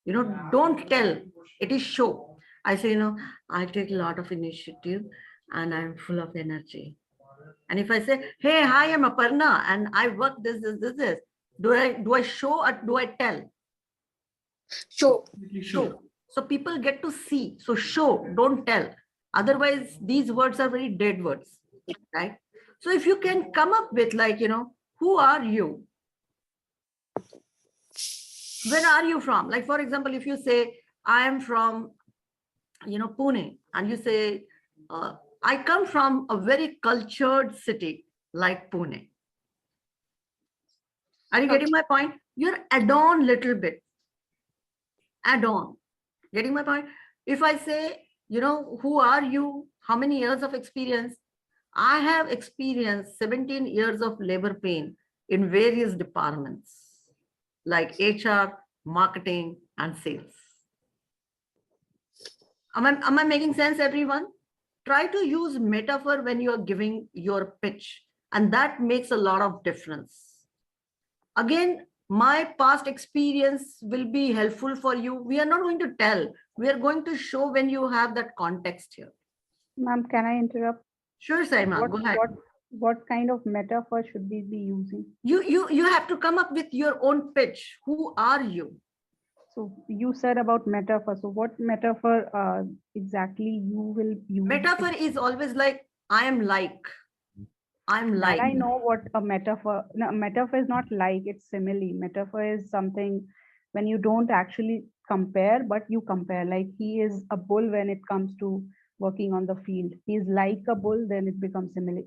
Don't tell, it is show. I say, I take a lot of initiative and I'm full of energy. And if I say, hey, hi, I'm Aparna and I work this, do I show or do I tell? Show. So people get to see. So show, don't tell. Otherwise, these words are very dead words, right? So if you can come up with who are you? Where are you from? Like, for example, if you say, I am from, Pune, and you say, I come from a very cultured city like Pune. Are you getting my point? You're add on little bit. Add on. Getting my point? If I say, who are you? How many years of experience? I have experienced 17 years of labor pain in various departments like HR, marketing, and sales. Am I making sense, everyone? Try to use metaphor when you are giving your pitch, and that makes a lot of difference. Again, my past experience will be helpful for you. We are not going to tell. We are going to show when you have that context here. Ma'am, can I interrupt? Sure, Saima, go ahead. What kind of metaphor should we be using? You have to come up with your own pitch. Who are you? So you said about metaphor. So what metaphor exactly you will use? Metaphor is always like, I am like. I'm like. I know what a metaphor. No, metaphor is not like, it's simile. Metaphor is something when you don't actually compare, but you compare. Like he is a bull when it comes to working on the field. He's like a bull, then it becomes simile.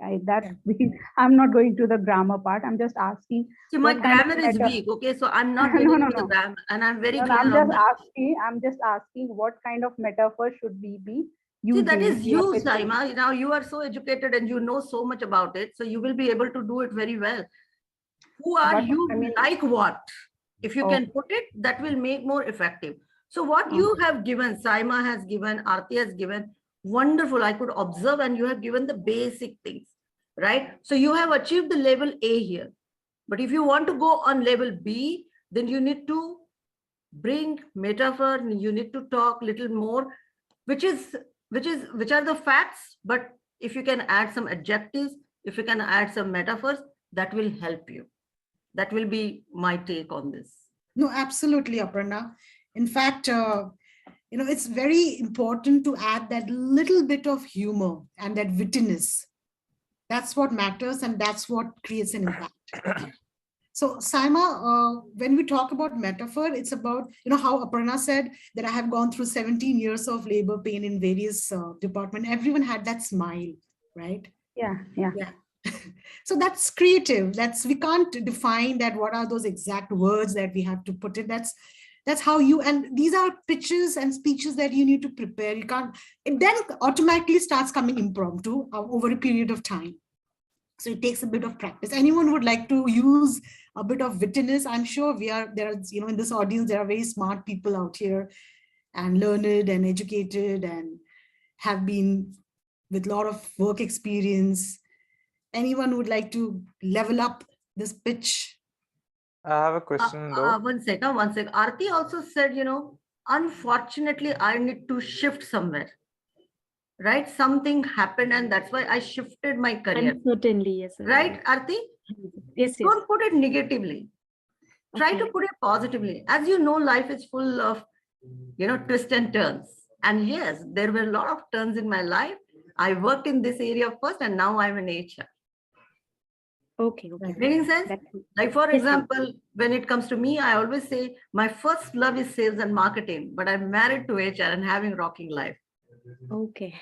I'm not going to the grammar part. I'm just asking. See, my grammar is weak. Okay, so I'm not going to the grammar, and I'm very clear. I'm just asking what kind of metaphor should we be using? See, that is you, Saima. Now you are so educated and you know so much about it, so you will be able to do it very well. Who are you? Like what? If you can put it, that will make more effective. So what you have given, Saima has given, Aarti has given, wonderful. I could observe, and you have given the basic things, right? So you have achieved the level A here. But if you want to go on level B, then you need to bring metaphor. You need to talk a little more, which are the facts. But if you can add some adjectives, if you can add some metaphors, that will help you. That will be my take on this. No, absolutely, Aparna. In fact, it's very important to add that little bit of humor and that wittiness. That's what matters, and that's what creates an impact. So Saima, when we talk about metaphor, it's about, how Aparna said that I have gone through 17 years of labor pain in various departments. Everyone had that smile, right? Yeah. So that's creative. We can't define that. What are those exact words that we have to put it? That's how you, and these are pitches and speeches that you need to prepare. You can't, it then automatically starts coming impromptu over a period of time. So it takes a bit of practice. Anyone would like to use a bit of wittiness? I'm sure there are, in this audience, there are very smart people out here and learned and educated and have been with a lot of work experience. Anyone would like to level up this pitch? I have a question though. One second. Aarti also said, unfortunately, I need to shift somewhere. Right? Something happened and that's why I shifted my career. Certainly, yes. Right, Aarti? Yes. Don't put it negatively. Try to put it positively. As you know, life is full of, twists and turns. And yes, there were a lot of turns in my life. I worked in this area first and now I'm in HR. Okay. Making sense? Like, for example, when it comes to me, I always say my first love is sales and marketing, but I'm married to HR and having rocking life. Okay.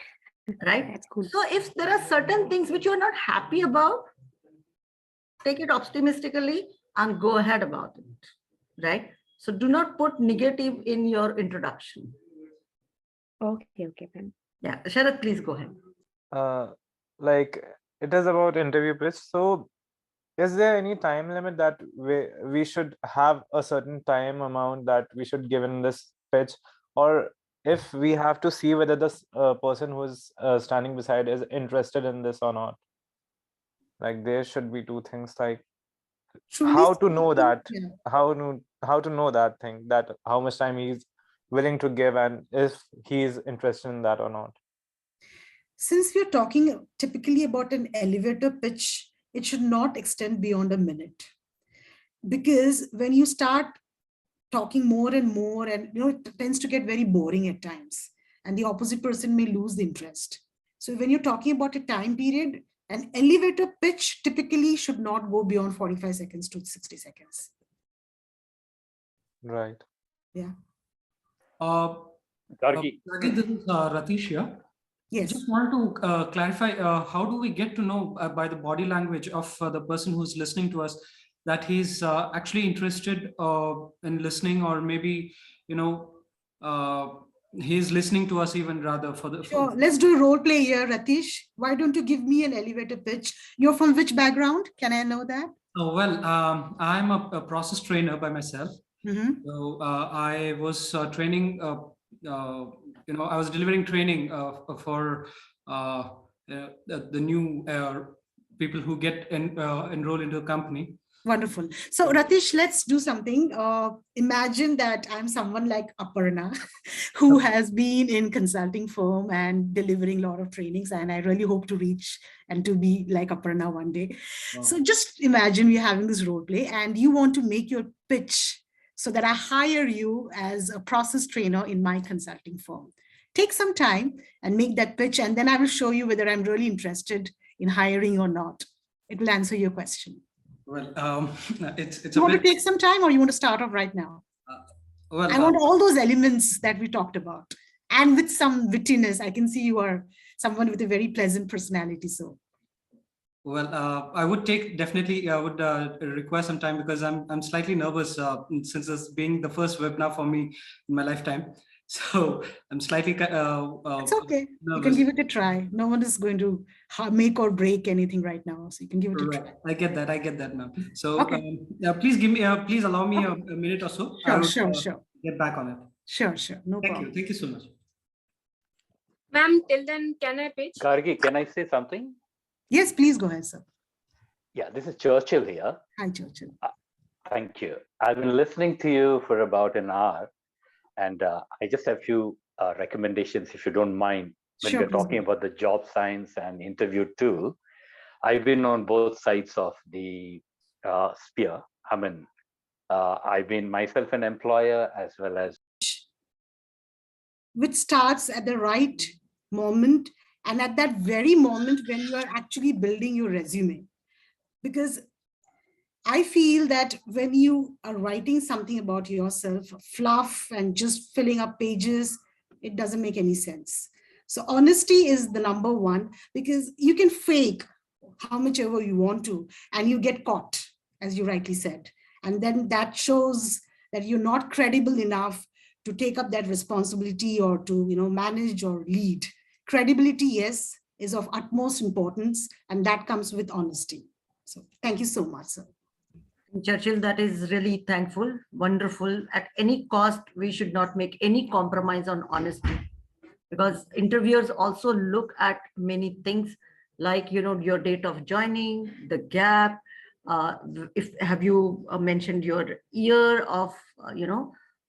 Right? That's cool. So if there are certain things which you're not happy about, take it optimistically and go ahead about it. Right? So do not put negative in your introduction. Okay. Yeah. Sharath, please go ahead. Like it is about interview pitch. So is there any time limit that we should have a certain time amount that we should give in this pitch, or if we have to see whether this person who's standing beside is interested in this or not? Like there should be two things, like how to know that, how to know that thing, that how much time he's willing to give and if he's interested in that or not. Since we're talking typically about an elevator pitch, it should not extend beyond a minute. Because when you start talking more and more, and it tends to get very boring at times, and the opposite person may lose the interest. So when you're talking about a time period, an elevator pitch typically should not go beyond 45 seconds to 60 seconds. Right. Yeah. This is Ratish here. Yes. I just want to clarify, how do we get to know by the body language of the person who's listening to us that he's actually interested in listening, or maybe, he's listening to us even rather for the... Sure. Let's do a role play here, Ratish. Why don't you give me an elevator pitch? You're from which background? Can I know that? Oh, well, I'm a process trainer by myself. So I was training, I was delivering training for the new people who get enrolled into the company. Wonderful. So Ratish, let's do something. Imagine that I'm someone like Aparna, who has been in consulting firm and delivering a lot of trainings, and I really hope to reach and to be like Aparna one day. Wow. So just imagine we're having this role play and you want to make your pitch so that I hire you as a process trainer in my consulting firm. Take some time and make that pitch, and then I will show you whether I'm really interested in hiring or not. It will answer your question. Well, it's you want to take some time, or you want to start off right now? Well, I want all those elements that we talked about, and with some wittiness. I can see you are someone with a very pleasant personality. So, well, I would definitely request some time, because I'm slightly nervous since this being the first webinar for me in my lifetime. So I'm slightly it's okay. nervous. You can give it a try. No one is going to make or break anything right now, so you can give it a try. I get that, ma'am. So okay. Please allow me a minute or so. Sure. Get back on it. Sure. No problem. Thank you so much. Ma'am, till then, can I pitch? Gargi, can I say something? Yes, please go ahead, sir. Yeah, this is Churchill here. Hi, Churchill. Thank you. I've been listening to you for about an hour, and I just have a few recommendations, if you don't mind, when we're talking about the job science and interview tool. I've been on both sides of the spear. I mean, I've been myself an employer as well as... Which starts at the right moment, and at that very moment when you are actually building your resume. Because I feel that when you are writing something about yourself, fluff and just filling up pages, it doesn't make any sense. So honesty is the number one, because you can fake how much ever you want to, and you get caught, as you rightly said. And then that shows that you're not credible enough to take up that responsibility or to, manage or lead. Credibility, yes, is of utmost importance, and that comes with honesty. So thank you so much, sir. Churchill, that is really thankful, wonderful. At any cost, we should not make any compromise on honesty, because interviewers also look at many things like, your date of joining, the gap, have you mentioned your year of,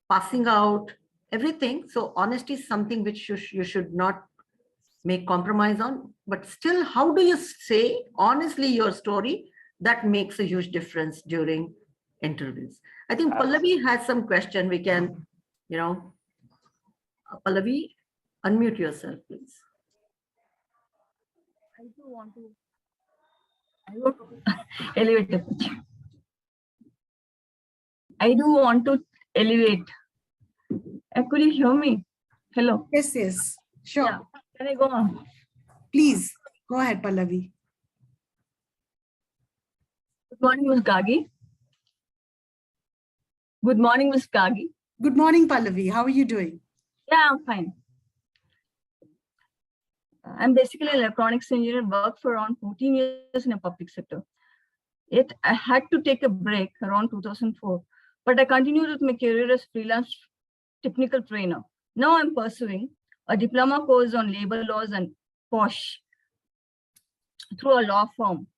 passing out, everything. So honesty is something which you should not make compromise on, but still, how do you say honestly your story? That makes a huge difference during interviews. I think Pallavi has some question. We can, Pallavi, unmute yourself, please. I do want to elevate the pitch. I do want to elevate. Could you hear me? Hello. Yes, sure. Yeah. Can I go on? Please go ahead, Pallavi. Good morning, Ms. Gagi. Good morning, Ms. Gagi. Good morning, Pallavi. How are you doing? Yeah, I'm fine. I'm basically an electronics engineer, worked for around 14 years in a public sector. Yet I had to take a break around 2004, but I continued with my career as freelance technical trainer. Now I'm pursuing a diploma course on labor laws and POSH through a law firm.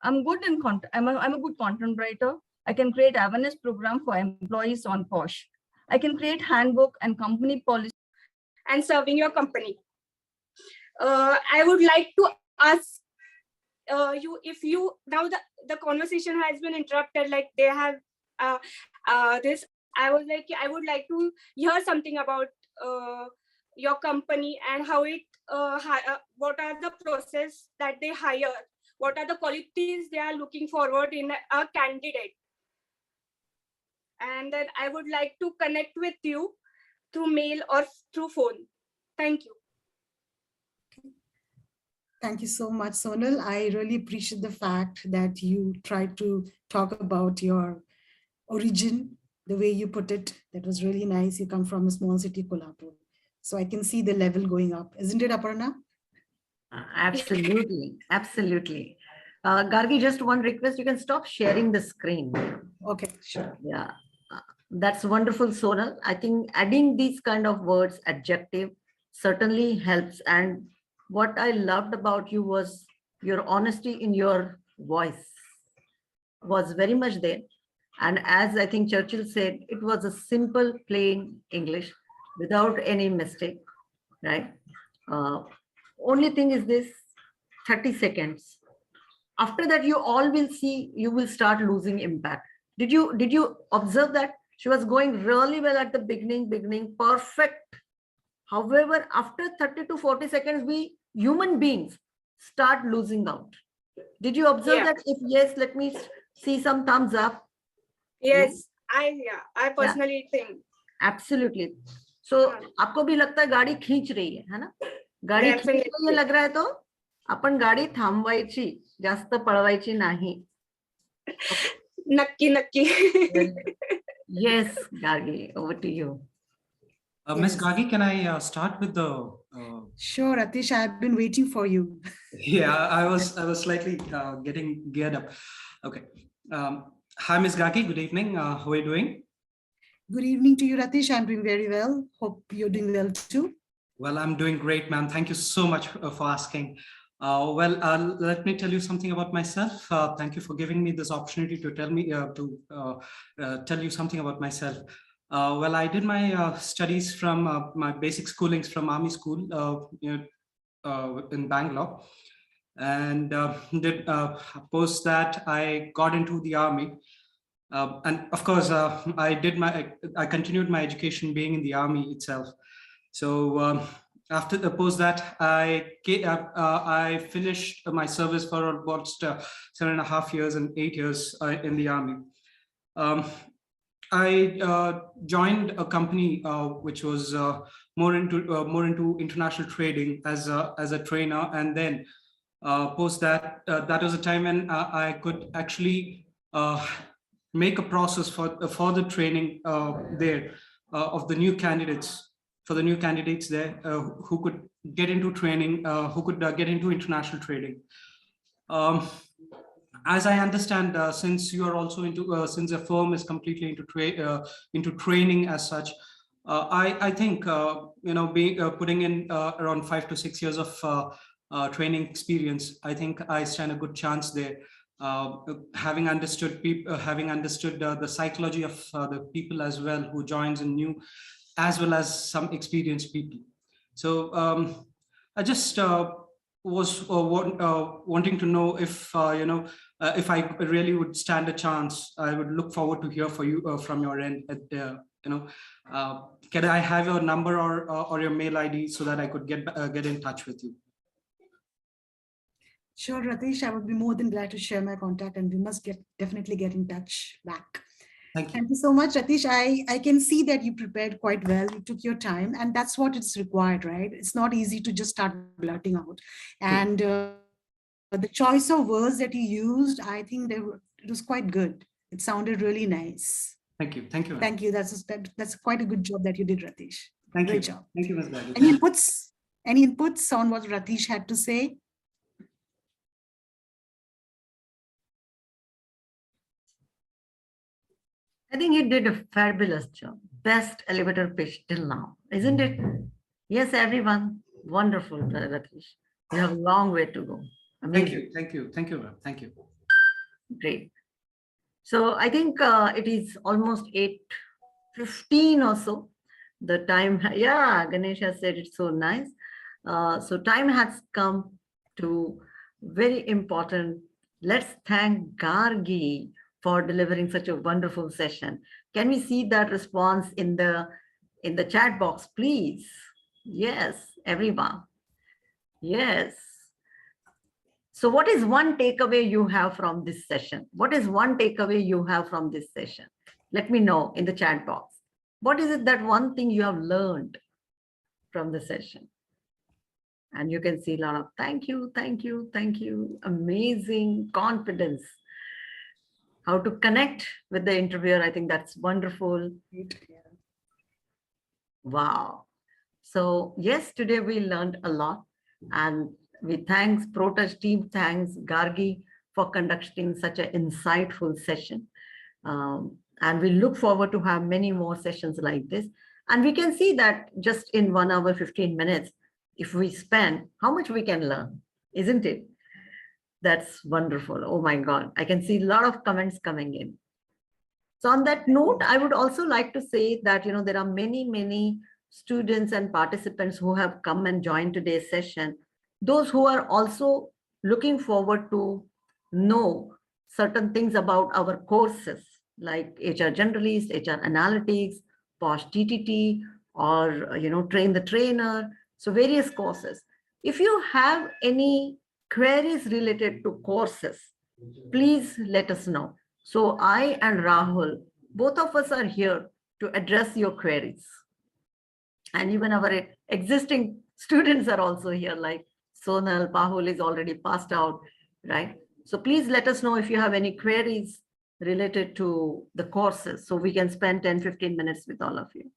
I'm good in content. I'm a good content writer. I can create awareness program for employees on POSH. I can create handbook and company policy. And serving your company. I would like to ask you, if you, now the conversation has been interrupted, like they have this, I would like to hear something about your company and how it, what are the process that they hire, what are the qualities they are looking forward in a candidate. And then I would like to connect with you through mail or through phone. Thank you. Thank you so much, Sonal. I really appreciate the fact that you tried to talk about your origin, the way you put it. That was really nice. You come from a small city, Kolhapur. So I can see the level going up. Isn't it, Aparna? Absolutely. Absolutely. Gargi, just one request. You can stop sharing the screen. Okay, sure. Yeah. That's wonderful, Sonal. I think adding these kind of words, adjective, certainly helps. And what I loved about you was your honesty in your voice was very much there. And as I think Churchill said, it was a simple, plain English without any mistake, right? Only thing is this, 30 seconds. After that, you all will see, you will start losing impact. Did you observe that? She was going really well at the beginning, perfect. However, after 30 to 40 seconds, we human beings start losing out. Did you observe that? If yes, let me see some thumbs up. Yes, I personally think. Absolutely. So, आपको भी लगता है गाड़ी खींच रही है ना? गाड़ी खींच रही है लग रहा है तो आपण गाडी थांबवायची, जास्त पळवायची नाही. Naki. Yes, Gargi, over to you. Ms. Gargi, can I start with the? Sure, Atish, I've been waiting for you. Yeah, I was slightly getting geared up. Okay. Hi, Ms. Gargi. Good evening. How are you doing? Good evening to you, Ratish. I'm doing very well. Hope you're doing well too. Well, I'm doing great, ma'am. Thank you so much for asking. Let me tell you something about myself. Thank you for giving me this opportunity to tell you something about myself. I did my studies from my basic schoolings from Army School in Bangalore, and post that I got into the Army, and of course I continued my education being in the Army itself. So after the post that, I finished my service for about 7.5 years and 8 years in the army. I joined a company which was more into international trading as a trainer, and then post that, that was a time when I could actually make a process for the training there of the new candidates. For the new candidates there who could get into training, who could get into international trading. As I understand, since you are also into, since the firm is completely into training as such, I think putting in around 5 to 6 years of training experience, I think I stand a good chance there. Having understood the psychology of the people as well who joins in new, as well as some experienced people. So I just was wanting to know if if I really would stand a chance. I would look forward to hear from your end. Can I have your number or your mail ID so that I could get in touch with you? Sure, Ratish, I would be more than glad to share my contact, and we must definitely get in touch back. Thank you so much, Ratish. I can see that you prepared quite well. You took your time, and that's what it's required, right? It's not easy to just start blurting out. And the choice of words that you used, I think it was quite good. It sounded really nice. Thank you. Thank you. Thank you. That's quite a good job that you did, Ratish. Thank Great you. job. Thank you, Ms. Gadi. Any inputs on what Ratish had to say? I think he did a fabulous job. Best elevator pitch till now, isn't it? Yes, everyone. Wonderful, Ratish. You have a long way to go. Amazing. Thank you. Thank you. Thank you. Great. So I think it is almost 8:15 or so. The time, yeah, Ganesh has said it's so nice. So time has come to very important. Let's thank Gargi for delivering such a wonderful session. Can we see that response in the chat box, please? Yes, everyone. Yes. So what is one takeaway you have from this session? What is one takeaway you have from this session? Let me know in the chat box. What is it that one thing you have learned from the session? And you can see a lot of thank you, thank you, thank you. Amazing confidence. How to connect with the interviewer. I think that's wonderful. Wow. So yes, today we learned a lot, and we thanks ProTouch team, thanks Gargi for conducting such an insightful session. And we look forward to have many more sessions like this. And we can see that just in 1 hour, 15 minutes, if we spend, how much we can learn, isn't it? That's wonderful. Oh my God, I can see a lot of comments coming in. So on that note, I would also like to say that, there are many students and participants who have come and joined today's session. Those who are also looking forward to know certain things about our courses, like HR Generalist, HR Analytics, POSH TTT, or, Train the Trainer. So various courses. If you have any queries related to courses, please let us know. So I and Rahul, both of us are here to address your queries. And even our existing students are also here, like Sonal, Pahul is already passed out, right? So please let us know if you have any queries related to the courses, so we can spend 10-15 minutes with all of you.